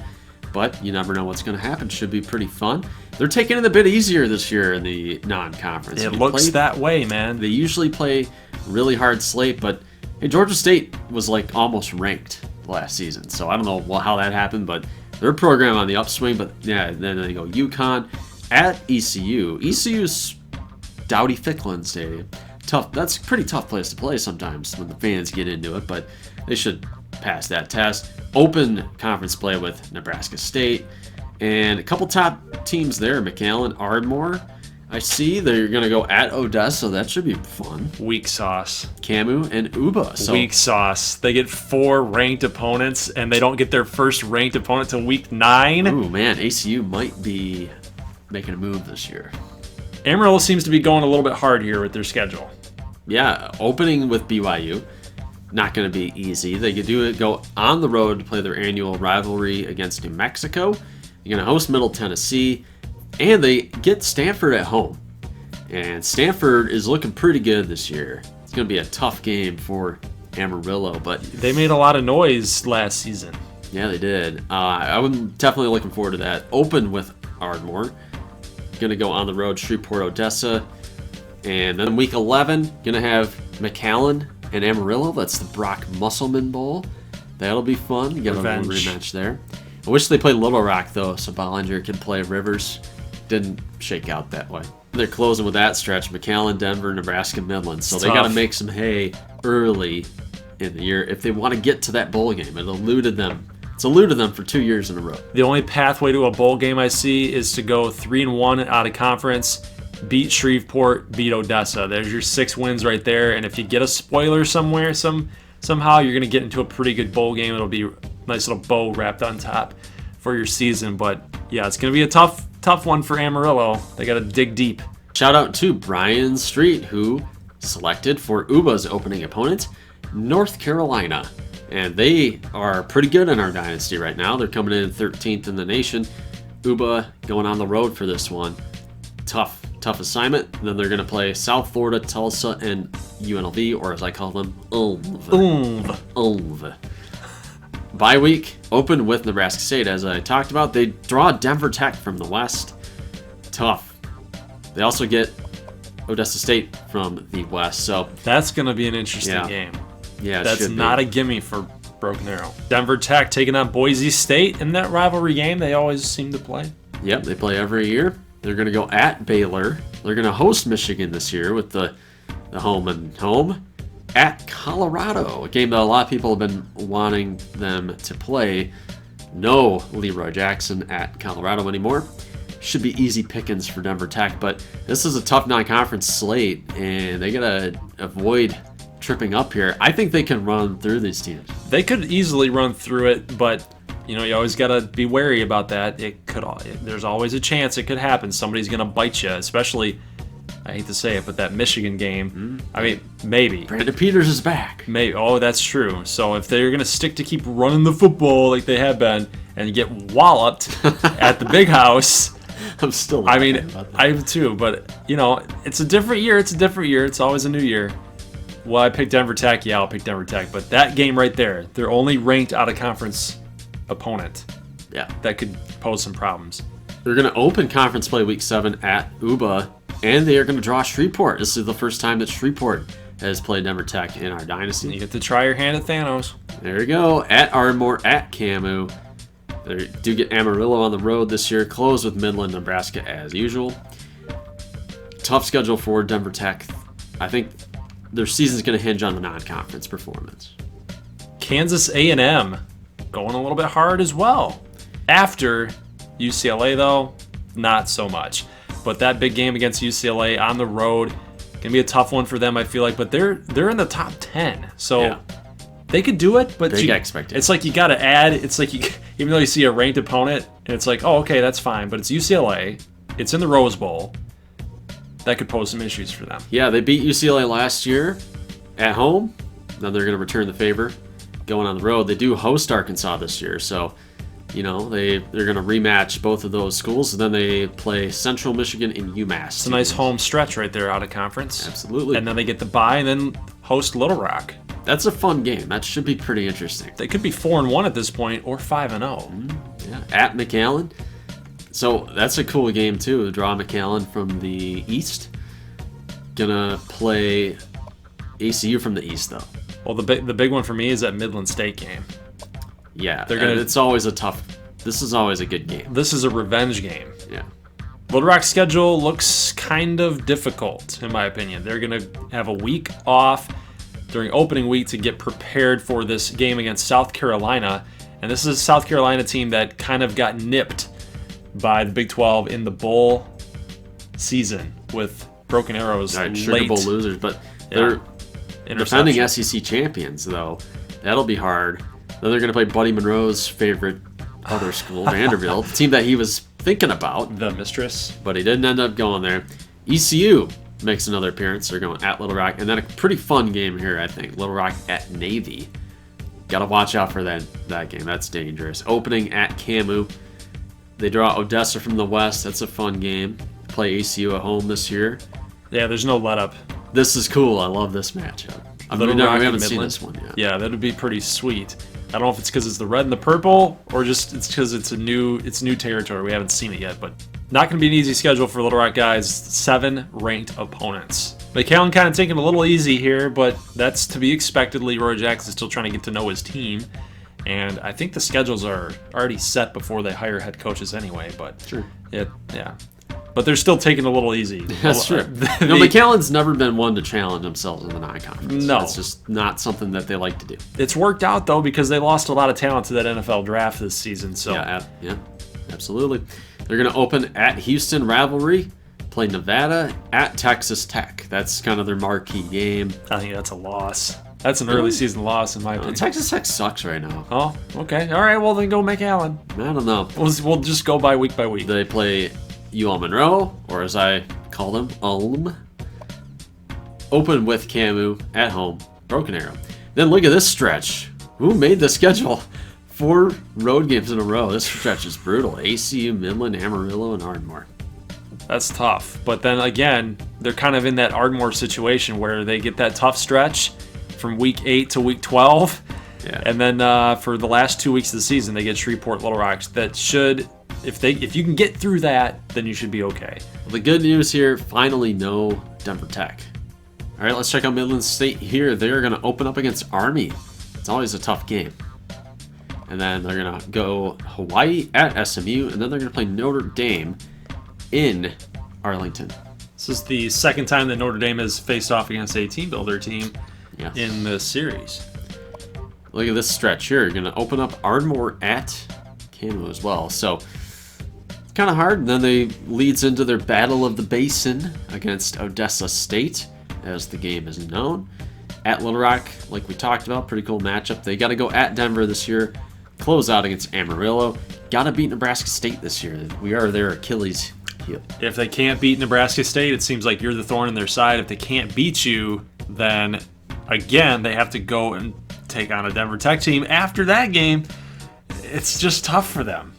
but you never know what's going to happen. Should be pretty fun. They're taking it a bit easier this year in the non-conference. It looks that way, man. They usually play really hard slate, but hey, Georgia State was like almost ranked last season, so I don't know how that happened, but their program on the upswing. But yeah, then they go UConn at ECU. ECU's Dowdy Ficklin Stadium. Tough. That's a pretty tough place to play sometimes when the fans get into it, but they should pass that test. Open conference play with Nebraska State, and a couple top teams there. McAllen, Ardmore. I see they're going to go at Odessa. That should be fun. Weak sauce. Camu and Uba. So, weak sauce. They get 4 ranked opponents, and they don't get their first ranked opponent till week 9. Ooh, man, ACU might be making a move this year. Amarillo seems to be going a little bit hard here with their schedule. Yeah, opening with BYU. Not going to be easy. They could go on the road to play their annual rivalry against New Mexico. You're going to host Middle Tennessee. And they get Stanford at home. And Stanford is looking pretty good this year. It's going to be a tough game for Amarillo, but they made a lot of noise last season. Yeah, they did. I'm definitely looking forward to that. Open with Ardmore. Going to go on the road, Shreveport, Odessa. And then week 11, going to have McAllen and Amarillo. That's the Brock Musselman Bowl. That'll be fun. You got a little rematch there. I wish they played Little Rock, though, so Bollinger could play Rivers. Didn't shake out that way. They're closing with that stretch. McAllen, Denver, Nebraska, Midland. So they got to make some hay early in the year if they want to get to that bowl game. It eluded them. It's eluded them for 2 years in a row. The only pathway to a bowl game I see is to go 3-1 out of conference, beat Shreveport, beat Odessa. There's your 6 wins right there. And if you get a spoiler somewhere, somehow you're going to get into a pretty good bowl game. It'll be a nice little bow wrapped on top for your season. But yeah, it's going to be a tough one for Amarillo. They got to dig deep. Shout out to Brian Street, who selected for Uba's opening opponent, North Carolina. And they are pretty good in our dynasty right now. They're coming in 13th in the nation. Uba going on the road for this one. Tough assignment. Then they're going to play South Florida, Tulsa, and UNLV, or as I call them, ULV. Bye week, open with Nebraska State. As I talked about, they draw Denver Tech from the West. Tough. They also get Odessa State from the West. So that's going to be an interesting game. Yeah, that's not a gimme for Broken Arrow. Denver Tech taking on Boise State in that rivalry game they always seem to play. Yep, they play every year. They're going to go at Baylor. They're going to host Michigan this year with the home and home. At Colorado, a game that a lot of people have been wanting them to play. No Leroy Jackson at Colorado anymore. Should be easy pickings for Denver Tech, but this is a tough non-conference slate, and they got to avoid tripping up here. I think they can run through these teams. They could easily run through it, but you always got to be wary about that. There's always a chance it could happen. Somebody's going to bite you, especially, I hate to say it, but that Michigan game, I mean, maybe. Brandon Peters is back. Maybe. Oh, that's true. So if they're going to stick to keep running the football like they have been and get walloped at the big house, I'm still I mean, I am too, but, it's a different year. It's always a new year. Well, I picked Denver Tech. Yeah, I'll pick Denver Tech. But that game right there, they're only ranked out of conference opponent. Yeah. That could pose some problems. They're going to open conference play week 7 at Uba, and they are going to draw Shreveport. This is the first time that Shreveport has played Denver Tech in our dynasty. You get to try your hand at Thanos. There you go. At Ardmore, at Camu. They do get Amarillo on the road this year. Close with Midland, Nebraska as usual. Tough schedule for Denver Tech. I think their season's going to hinge on the non-conference performance. Kansas A&M going a little bit hard as well. After UCLA, though, not so much. But that big game against UCLA on the road can be a tough one for them, I feel like. But they're in the top 10, so they could do it. But big expectations. It's like you got to add. It's like even though you see a ranked opponent And it's like, oh, okay, that's fine. But it's UCLA. It's in the Rose Bowl. That could pose some issues for them. Yeah, they beat UCLA last year at home. Then they're going to return the favor going on the road. They do host Arkansas this year, so they're going to rematch both of those schools, and then they play Central Michigan and UMass. It's a nice home stretch right there out of conference. Absolutely. And then they get the bye and then host Little Rock. That's a fun game. That should be pretty interesting. They could be 4-1 at this point or 5-0. Yeah, at McAllen. So that's a cool game too. To draw McAllen from the east. Gonna play ACU from the east though. Well, the big one for me is that Midland State game. Yeah, it's always this is always a good game. This is a revenge game. Yeah. Little Rock's schedule looks kind of difficult, in my opinion. They're going to have a week off during opening week to get prepared for this game against South Carolina. And this is a South Carolina team that kind of got nipped by the Big 12 in the bowl season with Broken Arrows Sugar Bowl losers, but they're defending SEC champions, though. That'll be hard. Then they're going to play Buddy Monroe's favorite other school, Vanderbilt, the team that he was thinking about. The Mistress. But he didn't end up going there. ECU makes another appearance. They're going at Little Rock. And then a pretty fun game here, I think. Little Rock at Navy. Got to watch out for that game. That's dangerous. Opening at Camu. They draw Odessa from the west. That's a fun game. Play ACU at home this year. Yeah, there's no let-up. This is cool. I love this matchup. We haven't seen this one yet. Yeah, that would be pretty sweet. I don't know if it's because it's the red and the purple, or just it's because it's new territory. We haven't seen it yet, but not going to be an easy schedule for Little Rock guys. 7 ranked opponents. McAllen kind of taking it a little easy here, but that's to be expected. Leroy Jackson's still trying to get to know his team, and I think the schedules are already set before they hire head coaches anyway. But sure, yeah. But they're still taking it a little easy. That's true. McAllen's never been one to challenge themselves in the non-conference. No. It's just not something that they like to do. It's worked out, though, because they lost a lot of talent to that NFL draft this season. So Yeah, absolutely. They're going to open at Houston rivalry, play Nevada at Texas Tech. That's kind of their marquee game. I think that's a loss. That's an early season loss, in my opinion. Texas Tech sucks right now. Oh, okay. All right, well, then go McAllen. I don't know. We'll just go by week by week. They play UL Monroe, or as I call them, Ulm. Open with Camu at home, Broken Arrow. Then look at this stretch. Who made the schedule? 4 road games in a row. This stretch is brutal. ACU, Midland, Amarillo, and Ardmore. That's tough. But then again, they're kind of in that Ardmore situation where they get that tough stretch from week 8 to week 12. Yeah. And then for the last 2 weeks of the season, they get Shreveport, Little Rock. That should... If you can get through that, then you should be okay. Well, the good news here, finally no Denver Tech. All right, let's check out Midland State here. They're going to open up against Army. It's always a tough game. And then they're going to go Hawaii at SMU, and then they're going to play Notre Dame in Arlington. This is the second time that Notre Dame has faced off against a team builder team in the series. Look at this stretch here. You're going to open up Ardmore at Camu as well. So kind of hard. And then they leads into their Battle of the Basin against Odessa State, as the game is known. At Little Rock, like we talked about, pretty cool matchup. They got to go at Denver this year, close out against Amarillo. Got to beat Nebraska State this year. We are their Achilles heel. If they can't beat Nebraska State, it seems like you're the thorn in their side. If they can't beat you, then again, they have to go and take on a Denver Tech team. After that game, it's just tough for them.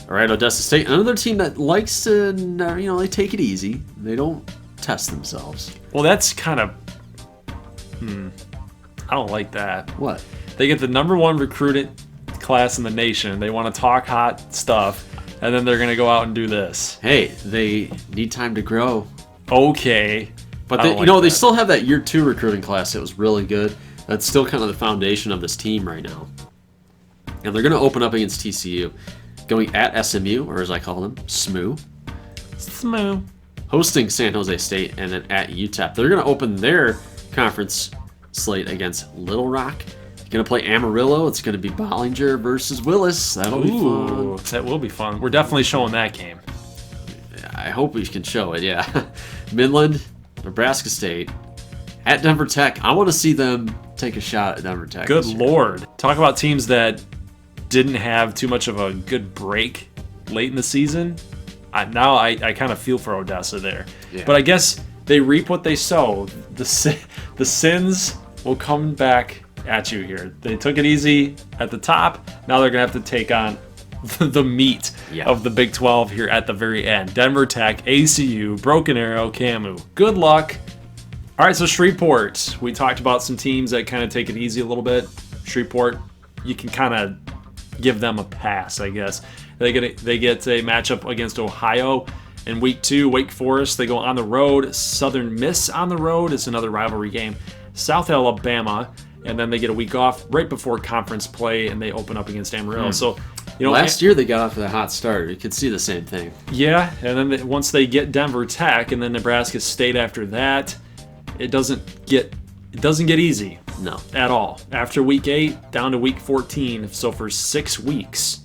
All right, Odessa State, another team that likes to, they take it easy. They don't test themselves. Well, that's kind of, I don't like that. What? They get the #1 recruited class in the nation. They want to talk hot stuff, and then they're going to go out and do this. Hey, they need time to grow. Okay. But they still have that year 2 recruiting class that was really good. That's still kind of the foundation of this team right now. And they're going to open up against TCU. Going at SMU, or as I call them, SMU. SMU. Hosting San Jose State, and then at UTEP. They're going to open their conference slate against Little Rock. Going to play Amarillo. It's going to be Bollinger versus Willis. That'll be fun. That will be fun. We're definitely showing that game. I hope we can show it, yeah. Midland, Nebraska State, at Denver Tech. I want to see them take a shot at Denver Tech. Good Lord. Talk about teams that didn't have too much of a good break late in the season, I kind of feel for Odessa there. Yeah. But I guess they reap what they sow. The sins will come back at you here. They took it easy at the top. Now they're going to have to take on the meat of the Big 12 here at the very end. Denver Tech, ACU, Broken Arrow, Camu. Good luck. All right, so Shreveport. We talked about some teams that kind of take it easy a little bit. Shreveport, you can kind of give them a pass, I guess. They get a matchup against Ohio in week 2. Wake Forest, they go on the road. Southern Miss on the road is another rivalry game. South Alabama, and then they get a week off right before conference play, and they open up against Amarillo. So, last year they got off to a hot start. You could see the same thing. Yeah, and then once they get Denver Tech and then Nebraska State after that, it doesn't get easy. No. At all. After week 8 down to week 14, so for 6 weeks,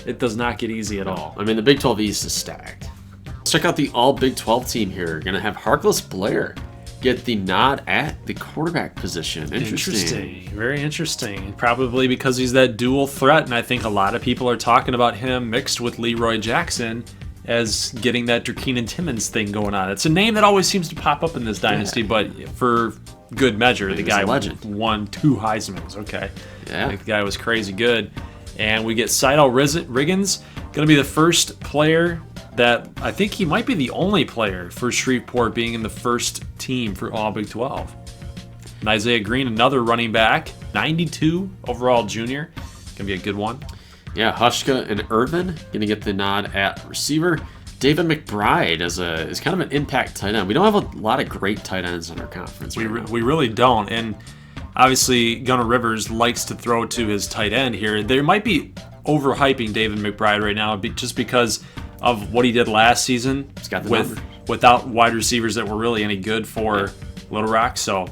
it does not get easy at all. I mean, the Big 12 East is stacked. Let's check out the all Big 12 team here. Going to have Harkless Blair get the nod at the quarterback position. Interesting. Very interesting. Probably because he's that dual threat, and I think a lot of people are talking about him mixed with Leroy Jackson as getting that Drakeenan Timmons thing going on. It's a name that always seems to pop up in this dynasty, but for good measure, the guy won 2 Heismans. Okay. Yeah. The guy was crazy good. And we get Seidel Riggins, going to be the first player that I think he might be the only player for Shreveport being in the first team for all Big 12. And Isaiah Green, another running back, 92 overall junior. Going to be a good one. Yeah, Hushka and Irvin going to get the nod at receiver. David McBride is kind of an impact tight end. We don't have a lot of great tight ends in our conference. We really don't. And obviously, Gunnar Rivers likes to throw to his tight end here. There might be overhyping David McBride right now just because of what he did last season without wide receivers that were really any good for Little Rock. So,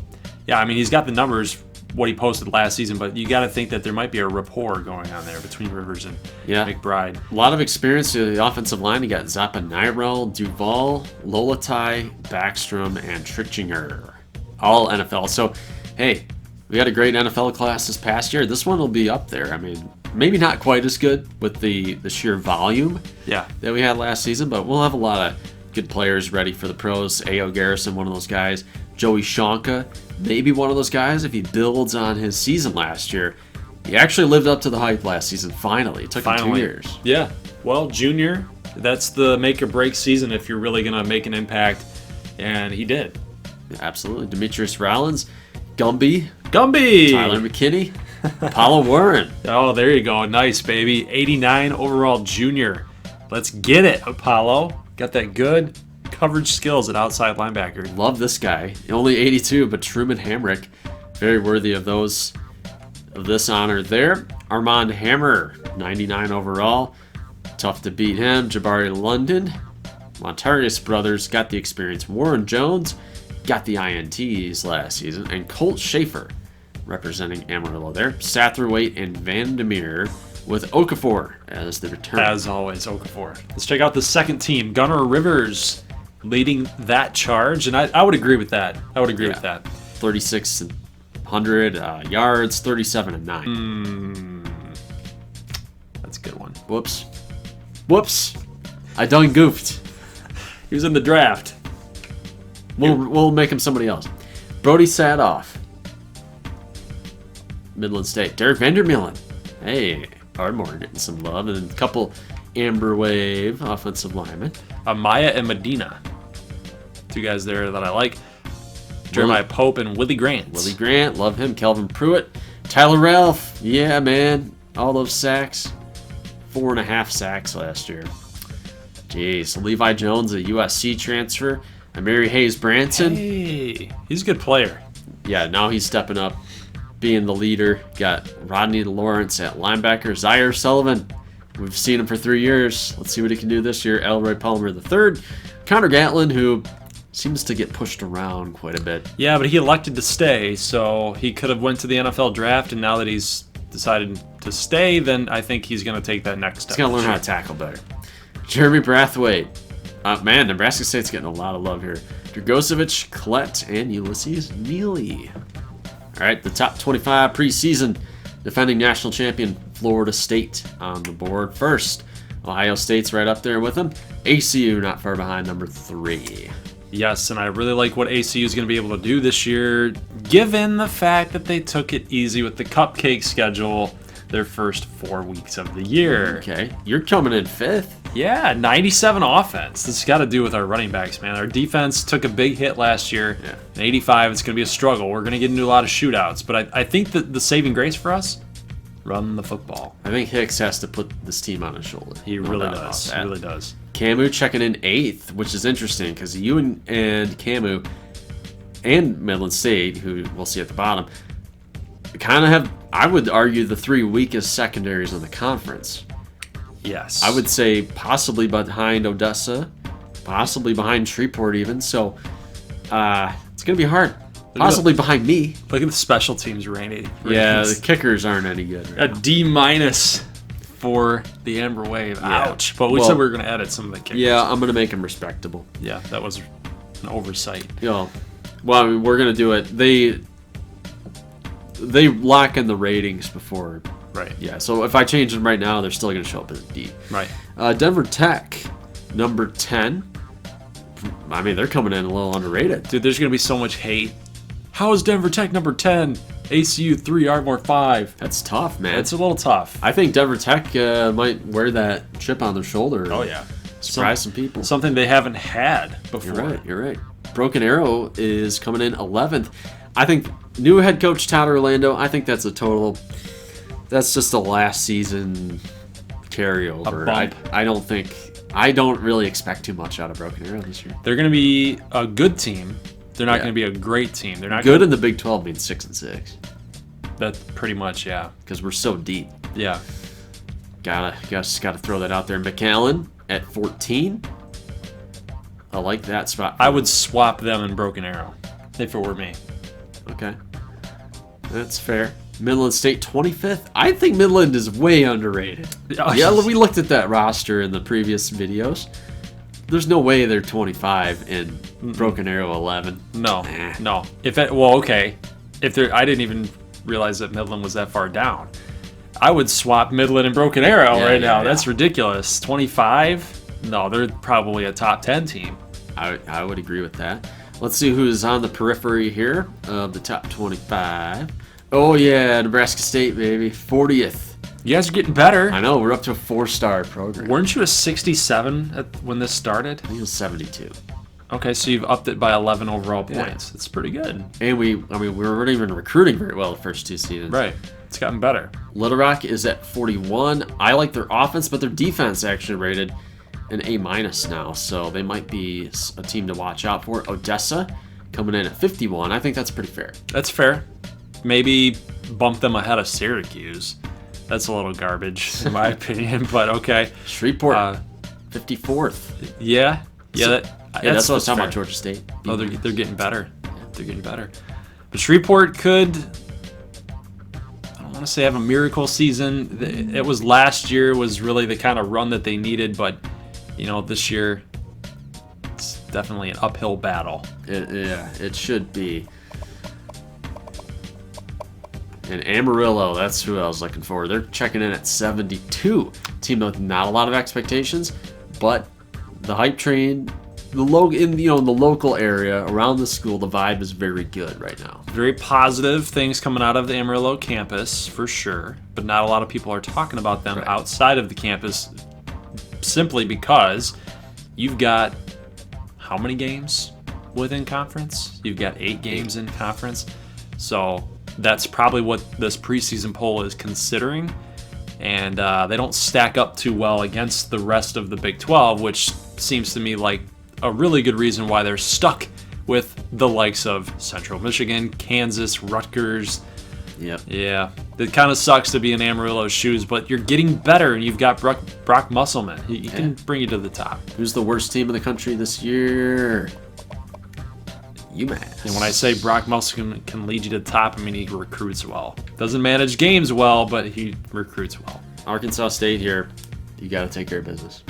yeah, I mean, he's got the numbers, what he posted last season, but you got to think that there might be a rapport going on there between Rivers and McBride. A lot of experience to the offensive line. You got Zappa Nyrel, Duval, Lolatai, Backstrom, and Trichinger. All NFL. So, hey, we had a great NFL class this past year. This one will be up there. I mean, maybe not quite as good with the sheer volume that we had last season, but we'll have a lot of good players ready for the pros. A.O. Garrison, one of those guys. Joey Shonka, maybe one of those guys if he builds on his season last year. He actually lived up to the hype last season, finally. It took him 2 years. Yeah. Well, junior, that's the make or break season if you're really going to make an impact, and he did. Yeah, absolutely. Demetrius Rollins, Gumby, Tyler McKinney, Apollo Warren. Oh, there you go. Nice, baby. 89 overall junior. Let's get it, Apollo. Got that good coverage skills at outside linebacker. Love this guy. Only 82, but Truman Hamrick, very worthy of this honor there. Armand Hammer, 99 overall. Tough to beat him. Jabari London. Montarius Brothers got the experience. Warren Jones got the INTs last season. And Colt Schaefer representing Amarillo there. Satterthwaite and Vandermeer with Okafor as the return. As always, Okafor. Let's check out the second team. Gunnar Rivers leading that charge, and I would agree with that. 3,600 yards, 37-9. That's a good one. Whoops. I done goofed. He was in the draft. We'll make him somebody else. Brody Sadoff, Midland State. Derek Vandermeulen. Hey, Ardmore getting some love. And a couple Amber Wave offensive linemen. Amaya and Medina. 2 guys there that I like. Jeremiah Pope and Willie Grant. Love him. Kelvin Pruitt. Tyler Ralph. Yeah, man. All those sacks. 4.5 sacks last year. Jeez. Levi Jones, a USC transfer. And Mary Hayes Branson. Hey, he's a good player. Yeah, now he's stepping up, being the leader. Got Rodney Lawrence at linebacker. Zaire Sullivan. We've seen him for 3 years. Let's see what he can do this year. Elroy Palmer III. Connor Gatlin, who seems to get pushed around quite a bit. Yeah, but he elected to stay, so he could have went to the NFL draft, and now that he's decided to stay, then I think he's going to take that next step. He's going to learn how to tackle better. Jeremy Brathwaite. Man, Nebraska State's getting a lot of love here. Dragosevich, Klett, and Ulysses Neely. All right, the top 25 preseason defending national champion Florida State on the board. First, Ohio State's right up there with them. ACU not far behind, number 3. Yes, and I really like what ACU is going to be able to do this year, given the fact that they took it easy with the cupcake schedule their first 4 weeks of the year. Okay, you're coming in 5th. Yeah, 97 offense. This has got to do with our running backs, man. Our defense took a big hit last year. Yeah. 85, it's going to be a struggle. We're going to get into a lot of shootouts. But I think that the saving grace for us, run the football. I think Hicks has to put this team on his shoulder. He really does. He really does. Camu checking in 8th, which is interesting because you and Camu and Midland State, who we'll see at the bottom, kind of have, I would argue, the 3 weakest secondaries in the conference. Yes. I would say possibly behind Odessa, possibly behind Shreveport even. So it's going to be hard. Possibly behind me. Look at the special teams rating. Yeah, the kickers aren't any good. Right a D- for the Amber Wave. Yeah. Ouch. But we said we were going to edit some of the kickers. Yeah, I'm going to make them respectable. Yeah, that was an oversight. Well, I mean, we're going to do it. They lock in the ratings before. Right. Yeah, so if I change them right now, they're still going to show up as a D. Right. Denver Tech, number 10. I mean, they're coming in a little underrated. Dude, there's going to be so much hate. How is Denver Tech number 10? ACU 3, Ardmore 5. That's tough, man. It's a little tough. I think Denver Tech might wear that chip on their shoulder. Oh, yeah. Surprise some people. Something they haven't had before. You're right. Broken Arrow is coming in 11th. I think new head coach Todd Orlando, I think that's that's just a last season carryover. A bump. I don't really expect too much out of Broken Arrow this year. They're going to be a good team. They're not going to be a great team. They're not good in the Big 12 means 6-6. That's pretty much, yeah. Because we're so deep. Yeah. Gotta throw that out there. McAllen at 14. I like that spot. I would swap them in Broken Arrow if it were me. Okay. That's fair. Midland State 25th. I think Midland is way underrated. Yeah, we looked at that roster in the previous videos. There's no way they're 25 and Broken Arrow 11. No. Okay. I didn't even realize that Midland was that far down. I would swap Midland and Broken Arrow now. Yeah. That's ridiculous. 25? No, they're probably a top 10 team. I would agree with that. Let's see who's on the periphery here of the top 25. Oh, yeah, Nebraska State, baby. 40th. You guys are getting better. I know, we're up to a 4-star program. Weren't you a 67 when this started? I think it was 72. Okay, so you've upped it by 11 overall points. That's pretty good. And we weren't even recruiting very well the first 2 seasons. Right. It's gotten better. Little Rock is at 41. I like their offense, but their defense actually rated an A- now, so they might be a team to watch out for. Odessa coming in at 51. I think that's pretty fair. That's fair. Maybe bump them ahead of Syracuse. That's a little garbage, in my opinion, but okay. Shreveport, 54th. Yeah. That's what I was talking about, Georgia State. Oh, they're getting better. They're getting better. But Shreveport could, I don't want to say have a miracle season. It was last year was really the kind of run that they needed, but, this year it's definitely an uphill battle. It should be. And Amarillo, that's who I was looking for. They're checking in at 72. Team with not a lot of expectations, but the hype train, in the local area around the school, the vibe is very good right now. Very positive things coming out of the Amarillo campus for sure, but not a lot of people are talking about them outside of the campus, simply because you've got how many games within conference? You've got 8 games in conference, so that's probably what this preseason poll is considering, and they don't stack up too well against the rest of the Big 12, which seems to me like a really good reason why they're stuck with the likes of Central Michigan, Kansas, Rutgers. Yep. Yeah, it kind of sucks to be in Amarillo's shoes, but you're getting better, and you've got Brock Musselman. He can bring you to the top. Who's the worst team in the country this year? UMass. And when I say Brock Musselman can lead you to the top, I mean he recruits well. Doesn't manage games well, but he recruits well. Arkansas State here. You got to take care of business.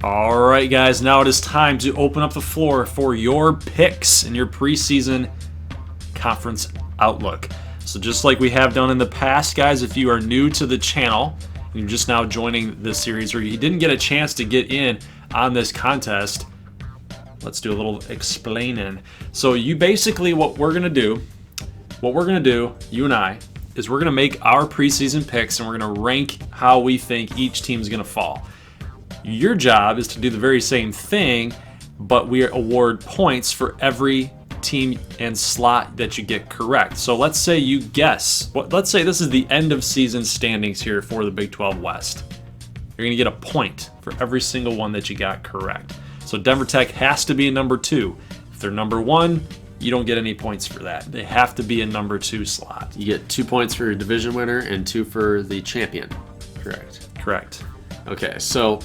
All right, guys. Now it is time to open up the floor for your picks in your preseason conference outlook. So just like we have done in the past, guys, if you are new to the channel and you're just now joining this series, or you didn't get a chance to get in on this contest, let's do a little explaining. So you basically, what we're gonna do, you and I, is we're gonna make our preseason picks and we're gonna rank how we think each team's gonna fall. Your job is to do the very same thing, but we award points for every team and slot that you get correct. So let's say you guess, let's say this is the end of season standings here for the Big 12 West. You're gonna get a point for every single one that you got correct. So Denver Tech has to be a number 2. If they're number 1, you don't get any points for that. They have to be a number 2 slot. You get 2 points for your division winner and 2 for the champion. Correct. Okay, so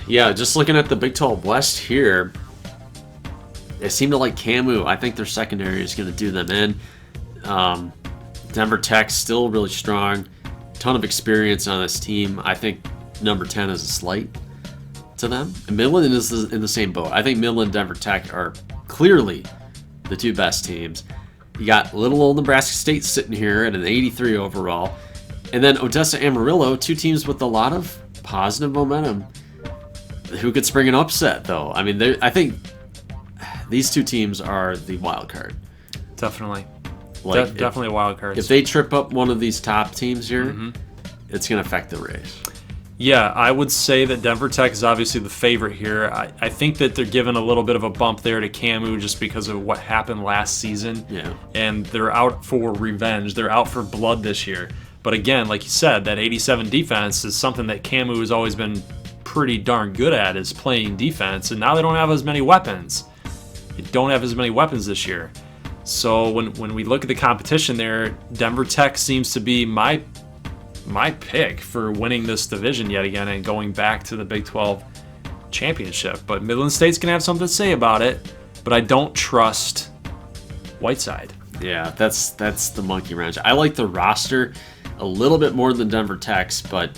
yeah, just looking at the Big 12 West here, they seem to like Camu. I think their secondary is going to do them in. Denver Tech still really strong. Ton of experience on this team. I think number 10 is a slight to them. And Midland is in the same boat. I think Midland and Denver Tech are clearly the 2 best teams. You got little old Nebraska State sitting here at an 83 overall. And then Odessa, Amarillo, 2 teams with a lot of positive momentum. Who could spring an upset, though? I mean, I think these 2 teams are the wild card. Definitely. Definitely a wild card. If they trip up one of these top teams here, it's going to affect the race. Yeah, I would say that Denver Tech is obviously the favorite here. I think that they're given a little bit of a bump there to Camu just because of what happened last season. Yeah. And they're out for revenge. They're out for blood this year. But again, like you said, that 87 defense is something that Camu has always been pretty darn good at, is playing defense. And now they don't have as many weapons. They don't have as many weapons this year. So when we look at the competition there, Denver Tech seems to be my pick for winning this division yet again and going back to the Big 12 championship. But Midland State's going to have something to say about it, but I don't trust Whiteside. Yeah, that's the monkey wrench. I like the roster a little bit more than Denver Tech's, but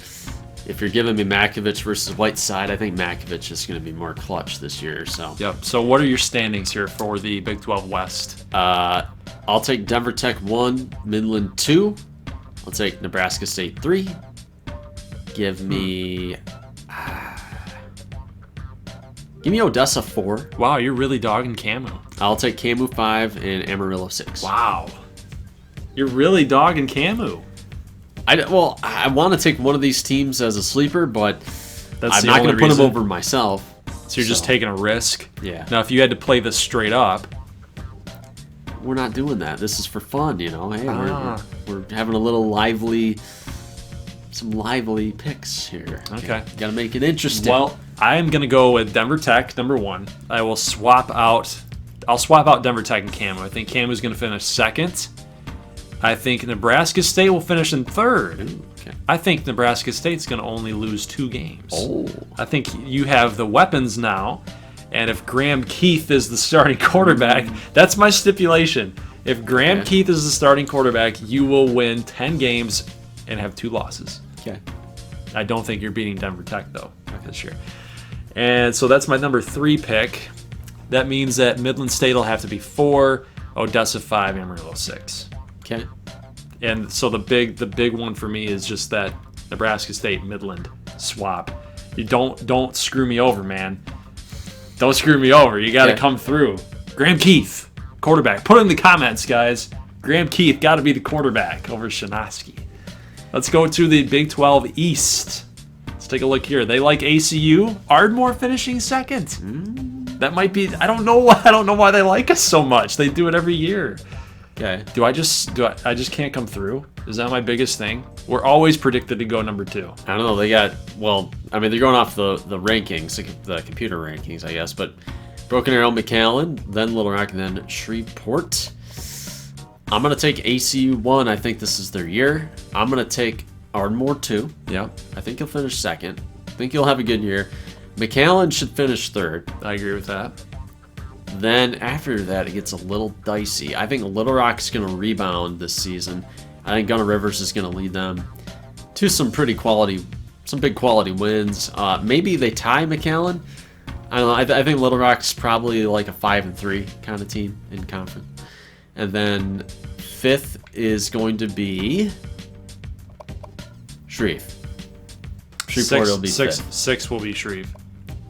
if you're giving me Makovich versus Whiteside, I think Makovich is going to be more clutch this year. So yep. So what are your standings here for the Big 12 West? I'll take Denver Tech 1, Midland 2. I'll take Nebraska State 3. Give me Odessa 4. Wow, you're really dogging Camu. I'll take Camu 5 and Amarillo 6. Wow. You're really dogging Camu. I want to take one of these teams as a sleeper, but I'm not going to put them over myself. So you're just taking a risk? Yeah. Now, if you had to play this straight up... We're not doing that. This is for fun, you know. Hey, we're having a little lively picks here. Okay. Got to make it interesting. Well, I am going to go with Denver Tech, number 1. I'll swap out Denver Tech and Camu. I think Camu's going to finish 2nd. I think Nebraska State will finish in 3rd. Ooh, okay. I think Nebraska State's going to only lose 2 games. Oh. I think you have the weapons now. And if Graham Keith is the starting quarterback, that's my stipulation. If Graham Keith is the starting quarterback, you will win 10 games and have 2 losses. Okay. I don't think you're beating Denver Tech, though, this year. And so that's my number 3 pick. That means that Midland State will have to be 4, Odessa 5, Amarillo 6. Okay. And so the big one for me is just that Nebraska State Midland swap. You don't screw me over, man. Don't screw me over. You got to come through. Graham Keith, quarterback. Put it in the comments, guys. Graham Keith got to be the quarterback over Shanoski. Let's go to the Big 12 East. Let's take a look here. They like ACU. Ardmore finishing 2nd. That might be. I don't know why they like us so much. They do it every year. Okay. I just can't come through? Is that my biggest thing? We're always predicted to go number 2. I don't know. They're going off the rankings, the computer rankings, I guess. But Broken Arrow, McAllen, then Little Rock, and then Shreveport. I'm going to take ACU 1. I think this is their year. I'm going to take Ardmore 2. Yeah. I think he'll finish 2nd. I think he'll have a good year. McAllen should finish 3rd. I agree with that. Then after that, it gets a little dicey. I think Little Rock's going to rebound this season. I think Gunnar Rivers is going to lead them to some big quality wins. Maybe they tie McAllen. I don't know. I think Little Rock's probably like a 5-3 kind of team in conference. And then 5th is going to be Shreve. Shreveport will be fifth. Six will be Shreve.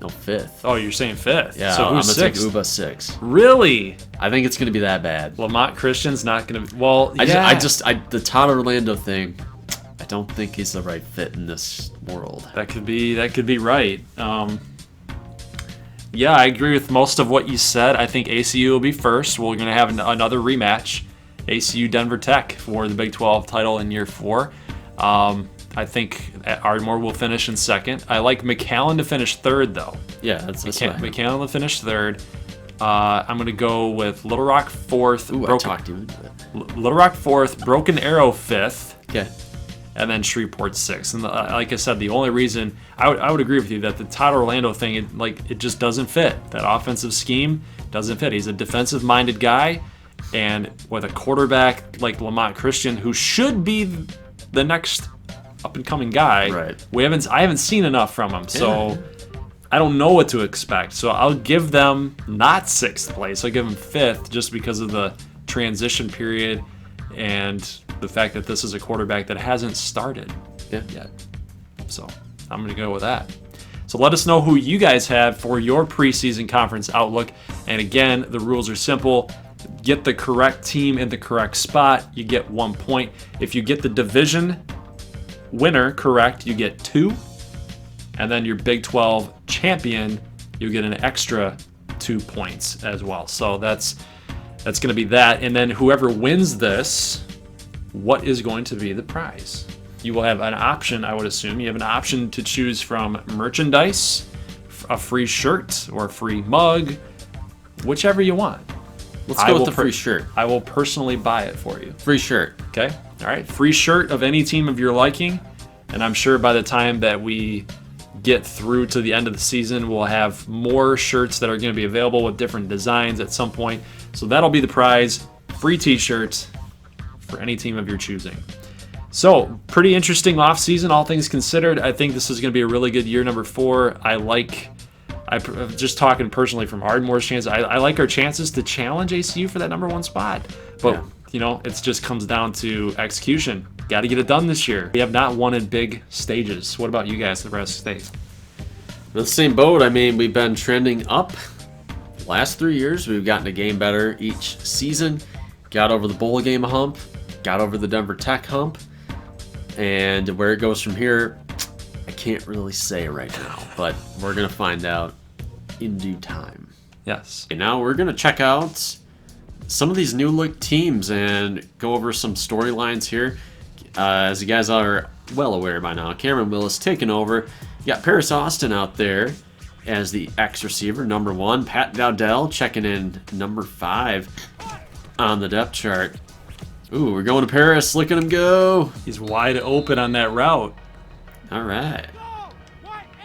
No, fifth. Oh, you're saying fifth? Yeah, so I'm who's gonna sixth? take Uba 6. Really? I think it's gonna be that bad. Lamont Christian's not gonna. Well, yeah. The Todd Orlando thing. I don't think he's the right fit in this world. That could be right. Yeah, I agree with most of what you said. I think ACU will be first. We're going to have another rematch, ACU Denver Tech for the Big 12 title in year 4. I think Ardmore will finish in second. I like McAllen to finish third, though. Yeah, that's fine. McAllen to finish third. I'm going to go with Little Rock fourth. Ooh, I talked you into it. Little Rock fourth, Broken Arrow fifth. Okay. And then Shreveport sixth. And like I said, the only reason I would agree with you that the Todd Orlando thing, it just doesn't fit. That offensive scheme doesn't fit. He's a defensive-minded guy, and with a quarterback like Lamont Christian, who should be the next up-and-coming guy, right? I haven't seen enough from him, so I don't know what to expect. So I'll give them not sixth place. I'll give them fifth, just because of the transition period and the fact that this is a quarterback that hasn't started yet. So I'm going to go with that. So let us know who you guys have for your preseason conference outlook. And again, the rules are simple. Get the correct team in the correct spot, you get 1 point. If you get the division winner correct, you get 2. And then your Big 12 champion, you get an extra 2 points as well. So that's going to be that. And then whoever wins this, what is going to be the prize? You will have an option, I would assume. You have an option to choose from merchandise, a free shirt, or a free mug, whichever you want. Let's go with the free shirt. I will personally buy it for you. Free shirt. Okay? All right. Free shirt of any team of your liking. And I'm sure by the time that we get through to the end of the season, we'll have more shirts that are going to be available with different designs at some point. So that'll be the prize. Free t-shirts for any team of your choosing. So, pretty interesting offseason, all things considered. I think this is going to be a really good year, number 4. I'm just talking personally from Ardmore's chances. I like our chances to challenge ACU for that number 1 spot. But, it just comes down to execution. Got to get it done this year. We have not won in big stages. What about you guys, Nebraska State? In the same boat. I mean, we've been trending up. Last 3 years, we've gotten a game better each season. Got over the bowl game hump. Got over the Denver Tech hump. And where it goes from here, I can't really say right now, but we're going to find out in due time. Yes. Okay, now we're going to check out some of these new look teams and go over some storylines here. As you guys are well aware by now, Cameron Willis taking over. You got Paris Austin out there as the X receiver, number 1. Pat Dowdell checking in number 5 on the depth chart. Ooh, we're going to Paris. Look at him go. He's wide open on that route. All right.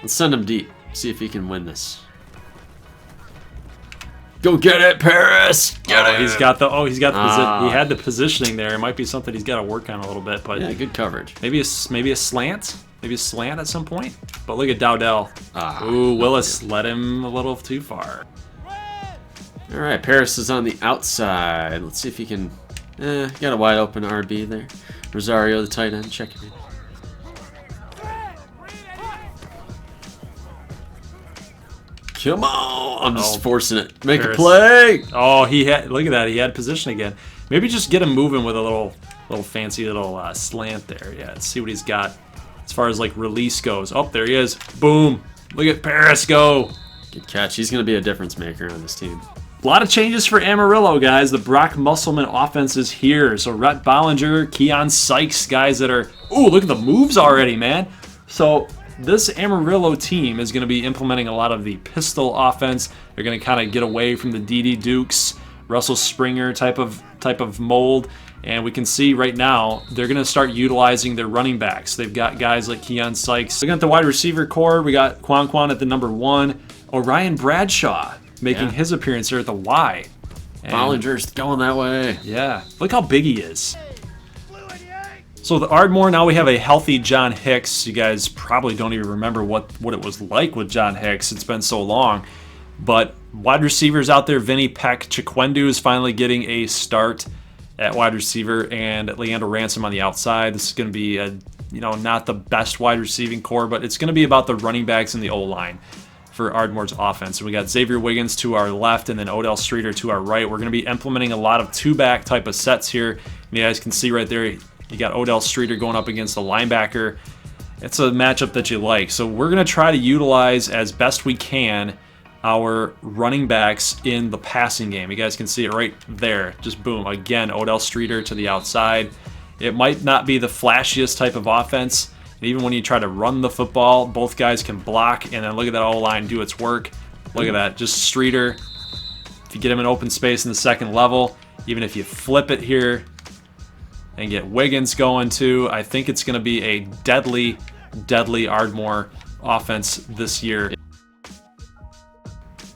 Let's send him deep. See if he can win this. Go get it, Paris. Get it. He had the positioning there. It might be something he's got to work on a little bit, but yeah, good coverage. Maybe a slant. Maybe a slant at some point. But look at Dowdell. Ooh, Willis led him a little too far. All right, Paris is on the outside. Let's see if he can. Got a wide open RB there. Rosario, the tight end, checking in. Come on! I'm just forcing it. Make Paris. A play! Oh, look at that. He had position again. Maybe just get him moving with a little fancy little slant there. Yeah, let's see what he's got as far as like release goes. Oh, there he is. Boom. Look at Paris go. Good catch. He's going to be a difference maker on this team. A lot of changes for Amarillo, guys. The Brock Musselman offense is here. So Rhett Bollinger, Keon Sykes, guys that are... Ooh, look at the moves already, man. So this Amarillo team is going to be implementing a lot of the pistol offense. They're going to kind of get away from the D.D. Dukes, Russell Springer type of mold. And we can see right now they're going to start utilizing their running backs. They've got guys like Keon Sykes. We got the wide receiver core. We got Quan at the number 1. Orion Bradshaw making his appearance here at the Y. Bollinger's going that way. Yeah. Look how big he is. So the Ardmore, now we have a healthy John Hicks. You guys probably don't even remember what it was like with John Hicks. It's been so long. But wide receivers out there, Vinny Peck. Chiquendu is finally getting a start at wide receiver, and Leander Ransom on the outside. This is going to be a not the best wide receiving core, but it's going to be about the running backs and the O-line for Ardmore's offense. So we got Xavier Wiggins to our left and then Odell Streeter to our right. We're going to be implementing a lot of two-back type of sets here. And you guys can see right there, you got Odell Streeter going up against a linebacker. It's a matchup that you like. So we're going to try to utilize as best we can our running backs in the passing game. You guys can see it right there. Just boom. Again, Odell Streeter to the outside. It might not be the flashiest type of offense. And even when you try to run the football, both guys can block, and then look at that O-line do its work. Look at that. Just Streeter. If you get him in open space in the second level, even if you flip it here and get Wiggins going too, I think it's going to be a deadly, deadly Ardmore offense this year.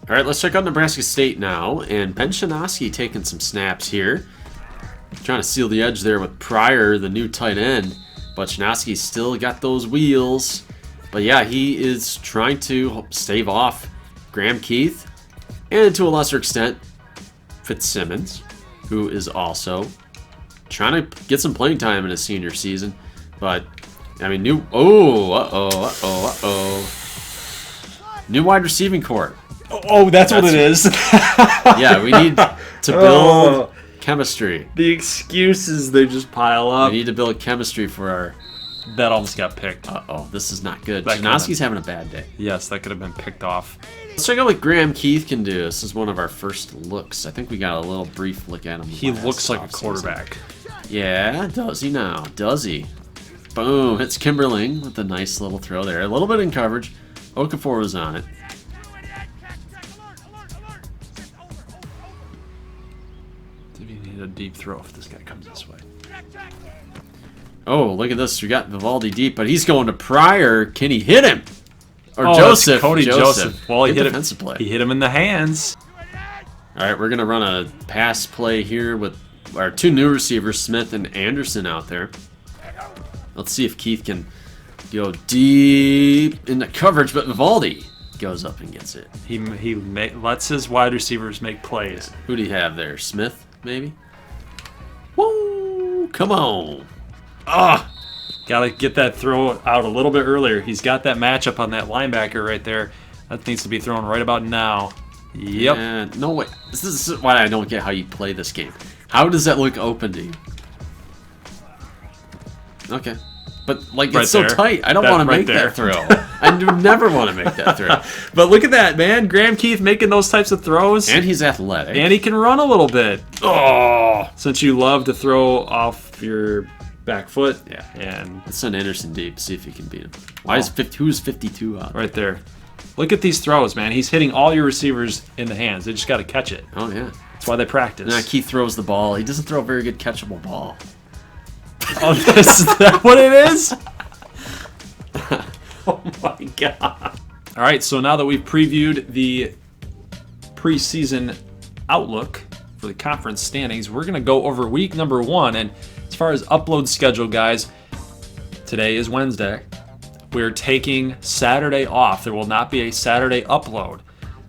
All right, let's check out Nebraska State now. And Ben Shinosky taking some snaps here. Trying to seal the edge there with Pryor, the new tight end. But Shinosky's still got those wheels. But yeah, he is trying to stave off Graham Keith. And to a lesser extent, Fitzsimmons, who is also trying to get some playing time in his senior season. But, I mean, new wide receiving core. Oh, that's what it is. Yeah, we need to build chemistry. The excuses, they just pile up. We need to build chemistry for our... That almost got picked. Uh-oh, this is not good. That Shinosky's having a bad day. Yes, that could have been picked off. Let's check out what Graham Keith can do. This is one of our first looks. I think we got a little brief look at him. He looks like a quarterback. Yeah, does he now? Does he? Boom, hits Kimberling with a nice little throw there. A little bit in coverage. Okafor was on it. You need a deep throw if this guy comes this way. Oh, look at this. We got Vivaldi deep, but he's going to Pryor. Can he hit him? Or Oh, Joseph. it's Cody Joseph. Well, he Good hit him. defensive play. He hit him in the hands. All right, we're going to run a pass play here with our two new receivers, Smith and Anderson, out there. Let's see if Keith can go deep into coverage, but Vivaldi goes up and gets it. He lets his wide receivers make plays. Who do you have there? Smith, maybe? Woo! Come on. Ah! Gotta get that throw out a little bit earlier. He's got that matchup on that linebacker right there. That needs to be thrown right about now. Yep. And no way. This is why I don't get how you play this game. How does that look open to you? Okay. But, like, Right it's so there. tight. I don't That want to right make there. that throw. I do never want to make that throw. But look at that, man. Graham Keith making those types of throws. And he's athletic. And he can run a little bit. Oh! Since you love to throw off your back foot. Yeah. And Let's send Anderson deep, see if he can beat him. Who's 52 out? right there. Look at these throws, man. He's hitting all your receivers in the hands. They just got to catch it. Oh, yeah. That's why they practice. Nah, Keith throws the ball. He doesn't throw a very good catchable ball. Oh, is that what it is? Oh my god. All right, so now that we've previewed the preseason outlook for the conference standings, we're going to go over week number 1. And as far as upload schedule, guys, today is Wednesday. We're taking Saturday off. There will not be a Saturday upload.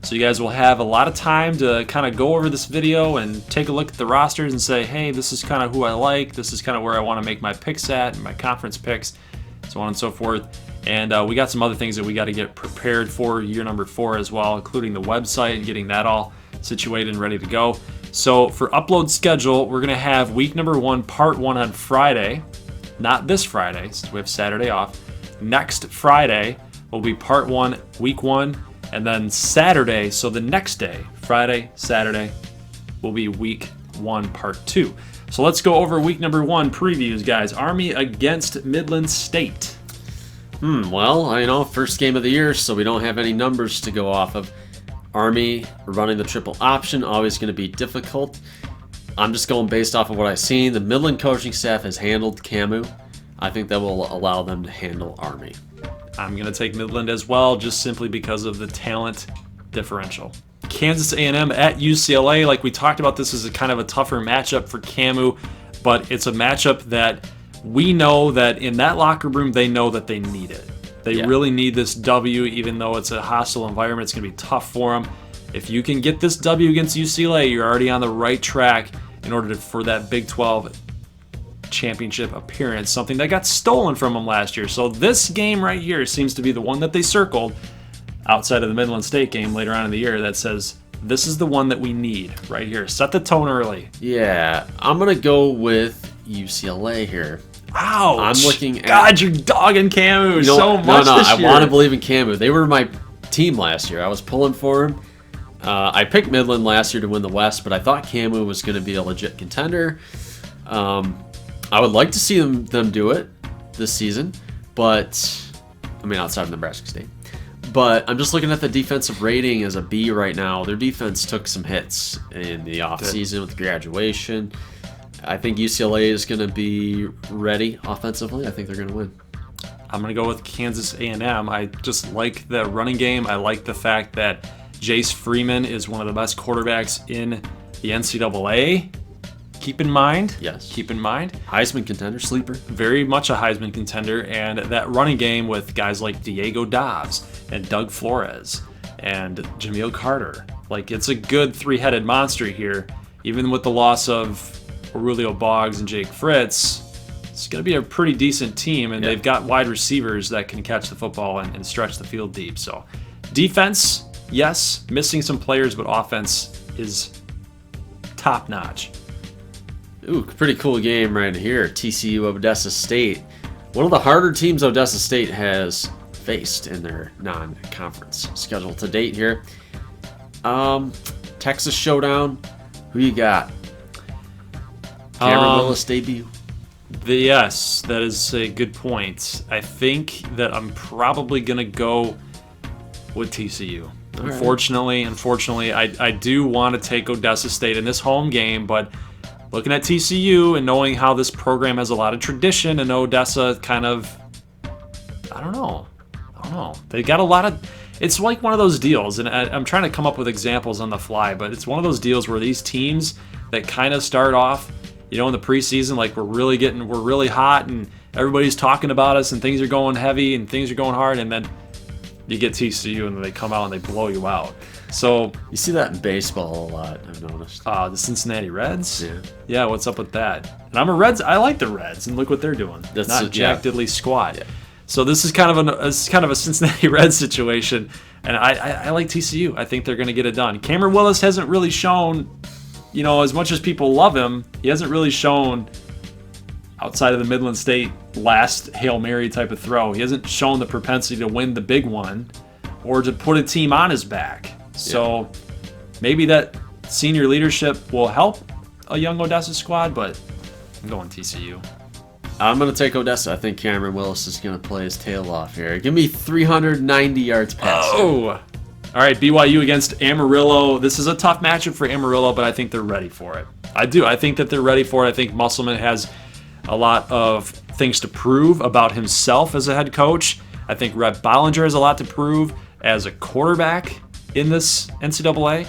So you guys will have a lot of time to kind of go over this video and take a look at the rosters and say, hey, this is kind of who I like. This is kind of where I want to make my picks at and my conference picks, so on and so forth. And we got some other things that we got to get prepared for year number 4 as well, including the website and getting that all situated and ready to go. So for upload schedule, we're going to have week number 1, part 1 on Friday. Not this Friday, since we have Saturday off. Next Friday will be part 1, week 1. And then Saturday, so the next day, Friday, Saturday, will be week 1, part 2. So let's go over week number 1 previews, guys. Army against Midland State. Well, first game of the year, so we don't have any numbers to go off of. Army running the triple option, always going to be difficult. I'm just going based off of what I've seen. The Midland coaching staff has handled Camu. I think that will allow them to handle Army. I'm going to take Midland as well, just simply because of the talent differential. Kansas A&M at UCLA, like we talked about, this is a kind of a tougher matchup for Camu, but it's a matchup that we know that in that locker room, they know that they need it. They really need this W, even though it's a hostile environment. It's going to be tough for them. If you can get this W against UCLA, you're already on the right track in order for that Big 12 championship appearance, something that got stolen from them last year. So this game right here seems to be the one that they circled outside of the Midland State game later on in the year that says, this is the one that we need right here. Set the tone early. Yeah, I'm going to go with UCLA here. Ouch. I'm looking at... God, you're dogging Camus so much this year. I want to believe in Camus. They were my team last year. I was pulling for them. I picked Midland last year to win the West, but I thought Camus was going to be a legit contender. I would like to see them do it this season, but... I mean, outside of Nebraska State. But I'm just looking at the defensive rating as a B right now. Their defense took some hits in the offseason with graduation. I think UCLA is going to be ready offensively. I think they're going to win. I'm going to go with Kansas A&M. I just like the running game. I like the fact that Jace Freeman is one of the best quarterbacks in the NCAA. Keep in mind. Yes. Keep in mind. Heisman contender, sleeper. Very much a Heisman contender. And that running game with guys like Diego Dobbs and Doug Flores and Jameel Carter. Like, it's a good three-headed monster here. Even with the loss of Aurelio Boggs and Jake Fritz, it's going to be a pretty decent team. And they've got wide receivers that can catch the football and stretch the field deep. So defense, yes, missing some players, but offense is top-notch. Ooh, pretty cool game right here. TCU Odessa State. One of the harder teams Odessa State has faced in their non-conference schedule to date here. Texas Showdown. Who you got? Cameron Willis debut. Yes, that is a good point. I think that I'm probably going to go with TCU. All right. Unfortunately, I do want to take Odessa State in this home game, but looking at TCU and knowing how this program has a lot of tradition, and Odessa kind of, I don't know. They got a lot of, it's like one of those deals, and I'm trying to come up with examples on the fly, but it's one of those deals where these teams that kind of start off, in the preseason, like we're really hot and everybody's talking about us and things are going heavy and things are going hard, and then you get TCU and they come out and they blow you out. So you see that in baseball a lot, I've noticed. The Cincinnati Reds? Yeah. Yeah, what's up with that? And I'm a Reds. I like the Reds, and look what they're doing. That's not jack diddly squat. Yeah. So this is kind of a Cincinnati Reds situation, and I like TCU. I think they're going to get it done. Cameron Willis hasn't really shown, as much as people love him, he hasn't really shown outside of the Midland State last Hail Mary type of throw. He hasn't shown the propensity to win the big one or to put a team on his back. So maybe that senior leadership will help a young Odessa squad, but I'm going TCU. I'm going to take Odessa. I think Cameron Willis is going to play his tail off here. Give me 390 yards passing. Oh! All right, BYU against Amarillo. This is a tough matchup for Amarillo, but I think they're ready for it. I do. I think that they're ready for it. I think Musselman has a lot of things to prove about himself as a head coach. I think Rhett Bollinger has a lot to prove as a quarterback in this NCAA.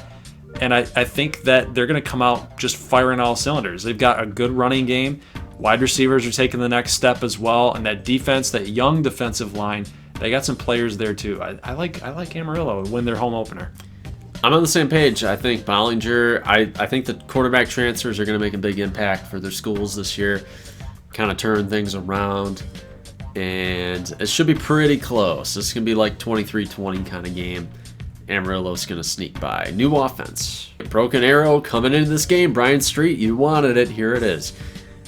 And I think that they're going to come out just firing all cylinders. They've got a good running game. Wide receivers are taking the next step as well. And that defense, that young defensive line, they got some players there too. I like Amarillo to win their home opener. I'm on the same page. I think Bollinger, I think the quarterback transfers are going to make a big impact for their schools this year. Kind of turn things around. And it should be pretty close. This is going to be like 23-20 kind of game. Amarillo's going to sneak by. New offense. Broken Arrow coming into this game. Bryan Street, you wanted it. Here it is.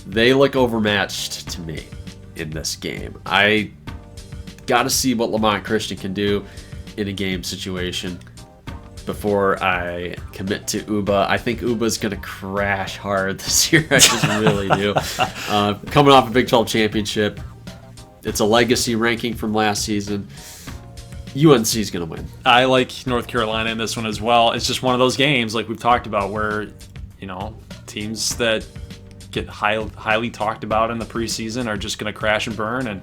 They look overmatched to me in this game. I got to see what Lamont Christian can do in a game situation before I commit to Uba. I think Uba's going to crash hard this year. I just really do. Coming off a Big 12 championship. It's a legacy ranking from last season. UNC is going to win. I like North Carolina in this one as well. It's just one of those games, like we've talked about, where, teams that get highly talked about in the preseason are just going to crash and burn. And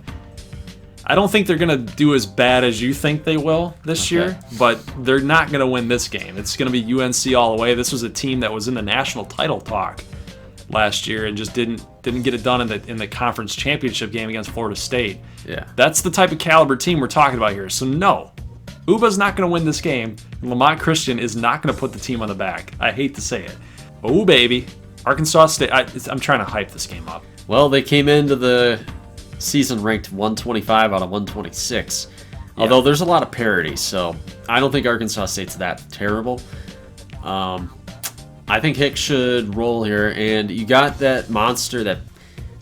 I don't think they're going to do as bad as you think they will this year, but they're not going to win this game. It's going to be UNC all the way. This was a team that was in the national title talk last year and just didn't get it done in the conference championship game against Florida State. Yeah. That's the type of caliber team we're talking about here. So no, Uba's not going to win this game, and Lamont Christian is not going to put the team on the back. I hate to say it. Oh, baby. Arkansas State. I'm trying to hype this game up. Well, they came into the season ranked 125 out of 126. Although there's a lot of parity, so I don't think Arkansas State's that terrible. I think Hicks should roll here, and you got that monster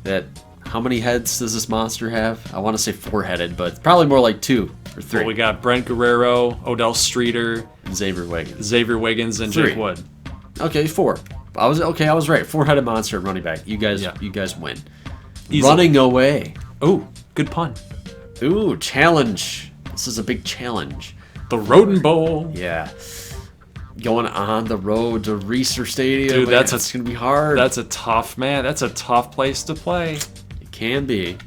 that how many heads does this monster have? I want to say 4-headed, but probably more like 2 or 3. Well, we got Brent Guerrero, Odell Streeter, Xavier Wiggins, and 3. Jake Wood. Okay, 4. I was right. 4-headed monster at running back. You guys win. Easy. Running away. Ooh, good pun. Ooh, challenge. This is a big challenge. The Roden Bowl. Yeah. Going on the road to Reeser Stadium. Dude, that's going to be hard. That's a tough place to play. It can be.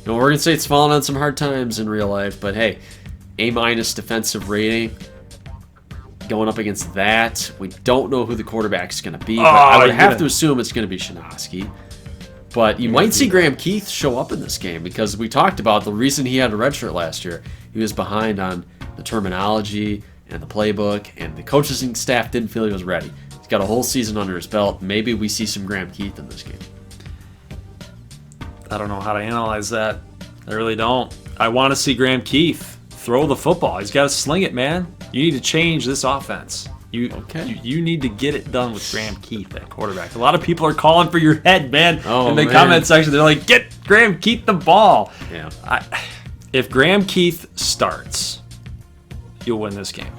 Oregon State's fallen on some hard times in real life, but hey, A- defensive rating. Going up against that, we don't know who the quarterback's going to be. But I would have to assume it's going to be Shinosky. But you might see Graham Keith show up in this game because we talked about the reason he had a redshirt last year. He was behind on the terminology and the playbook, and the coaching staff didn't feel he was ready. He's got a whole season under his belt. Maybe we see some Graham Keith in this game. I don't know how to analyze that. I really don't. I want to see Graham Keith throw the football. He's got to sling it, man. You need to change this offense. You need to get it done with Graham Keith at quarterback. A lot of people are calling for your head, man. In the comment section, they're like, get Graham Keith the ball. Yeah. If Graham Keith starts, you'll win this game.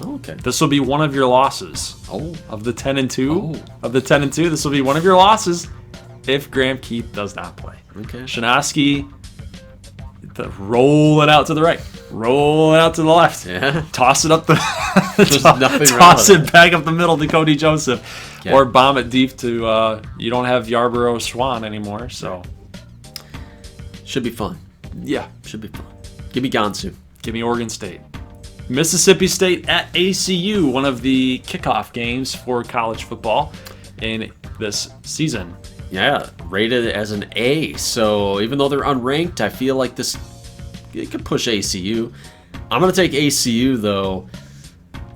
Okay. This will be one of your losses. Of the 10-2. Of the 10-2, this will be one of your losses if Graham Keith does not play. Okay. Shinosky, roll it out to the right. Roll it out to the left. Yeah. Toss it up the toss it back up the middle to Cody Joseph. Okay. Or bomb it deep to you don't have Yarborough Swan anymore, so should be fun. Yeah. Should be fun. Give me Gansu. Give me Oregon State. Mississippi State at ACU, one of the kickoff games for college football in this season. Yeah, rated as an A. So even though they're unranked, I feel like it could push ACU. I'm going to take ACU, though,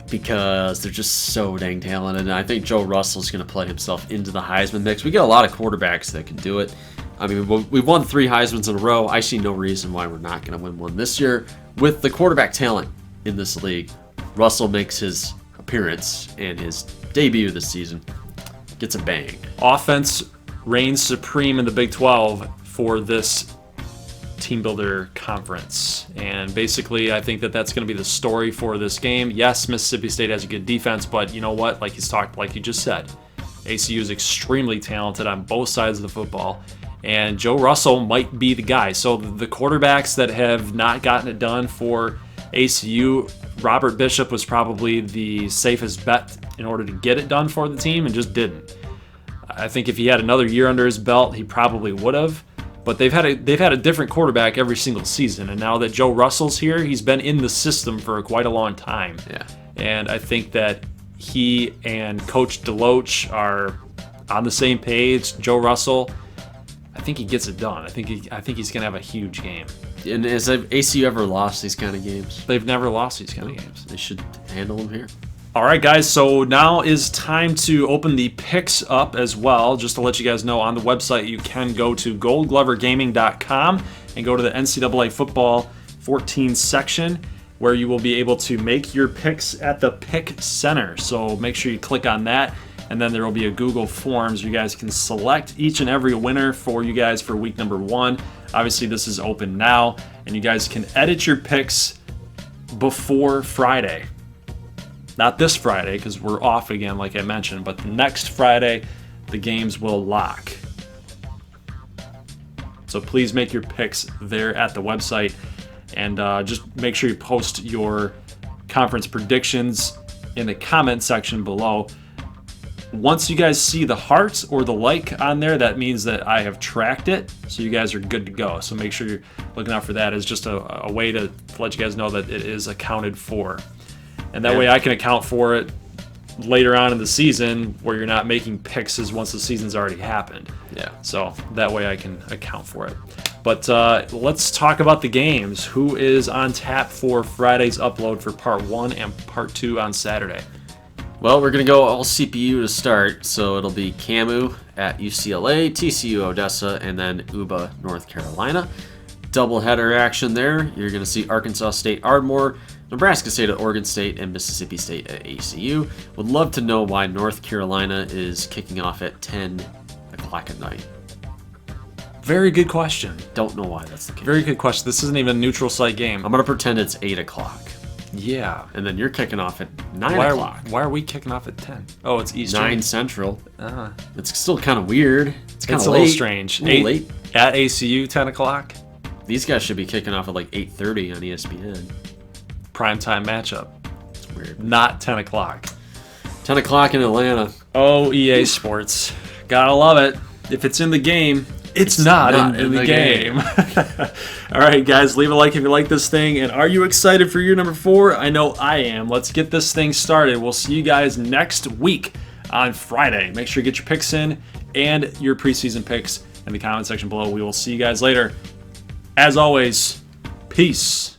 because they're just so dang talented. And I think Joe Russell's going to play himself into the Heisman mix. We got a lot of quarterbacks that can do it. I mean, we've won 3 Heismans in a row. I see no reason why we're not going to win one this year. With the quarterback talent in this league, Russell makes his appearance and his debut this season. Gets a bang. Offense reigns supreme in the Big 12 for this Teambuilder conference. And basically, I think that's going to be the story for this game. Yes, Mississippi State has a good defense, but you know what? Like you just said, ACU is extremely talented on both sides of the football. And Joe Russell might be the guy. So the quarterbacks that have not gotten it done for ACU, Robert Bishop was probably the safest bet in order to get it done for the team and just didn't. I think if he had another year under his belt, he probably would have. But they've had a different quarterback every single season, and now that Joe Russell's here, he's been in the system for quite a long time. Yeah. And I think that he and Coach DeLoach are on the same page. Joe Russell, I think he gets it done. I think he's gonna have a huge game. And has ACU ever lost these kind of games? They've never lost these kind of games. They should handle them here. All right, guys, so now is time to open the picks up as well. Just to let you guys know, on the website, you can go to goldglovergaming.com and go to the NCAA Football 14 section, where you will be able to make your picks at the Pick Center. So make sure you click on that, and then there will be a Google Forms. You guys can select each and every winner for you guys for week number 1. Obviously, this is open now, and you guys can edit your picks before Friday. Not this Friday, because we're off again, like I mentioned, but next Friday, the games will lock. So please make your picks there at the website, and just make sure you post your conference predictions in the comment section below. Once you guys see the heart or the like on there, that means that I have tracked it, so you guys are good to go. So make sure you're looking out for that as just a way to let you guys know that it is accounted for. And that way I can account for it later on in the season, where you're not making picks as once the season's already happened. Yeah. So that way I can account for it. But let's talk about the games. Who is on tap for Friday's upload for part 1 and part 2 on Saturday? Well, we're going to go all CPU to start, so it'll be CAMU at UCLA, TCU Odessa, and then UBA, North Carolina. Doubleheader action there. You're going to see Arkansas State Ardmore, Nebraska State at Oregon State, and Mississippi State at ACU. Would love to know why North Carolina is kicking off at 10 o'clock at night. Very good question. Don't know why that's the case. Very good question. This isn't even a neutral site game. I'm going to pretend it's 8 o'clock. Yeah. And then you're kicking off at 9 Why o'clock. why are we kicking off at 10? Oh, it's Eastern. 9 Central. Uh, It's still kind of weird. It's kind it's of a late. little strange. A little late. At ACU, 10 o'clock. These guys should be kicking off at like 8:30 on ESPN. Primetime matchup. It's weird. Not 10 o'clock. 10 o'clock in Atlanta. Oh, EA Sports. Gotta love it. If it's in the game, it's not in the game. All right, guys, leave a like if you like this thing. And are you excited for year number 4? I know I am. Let's get this thing started. We'll see you guys next week on Friday. Make sure you get your picks in and your preseason picks in the comment section below. We will see you guys later. As always, peace.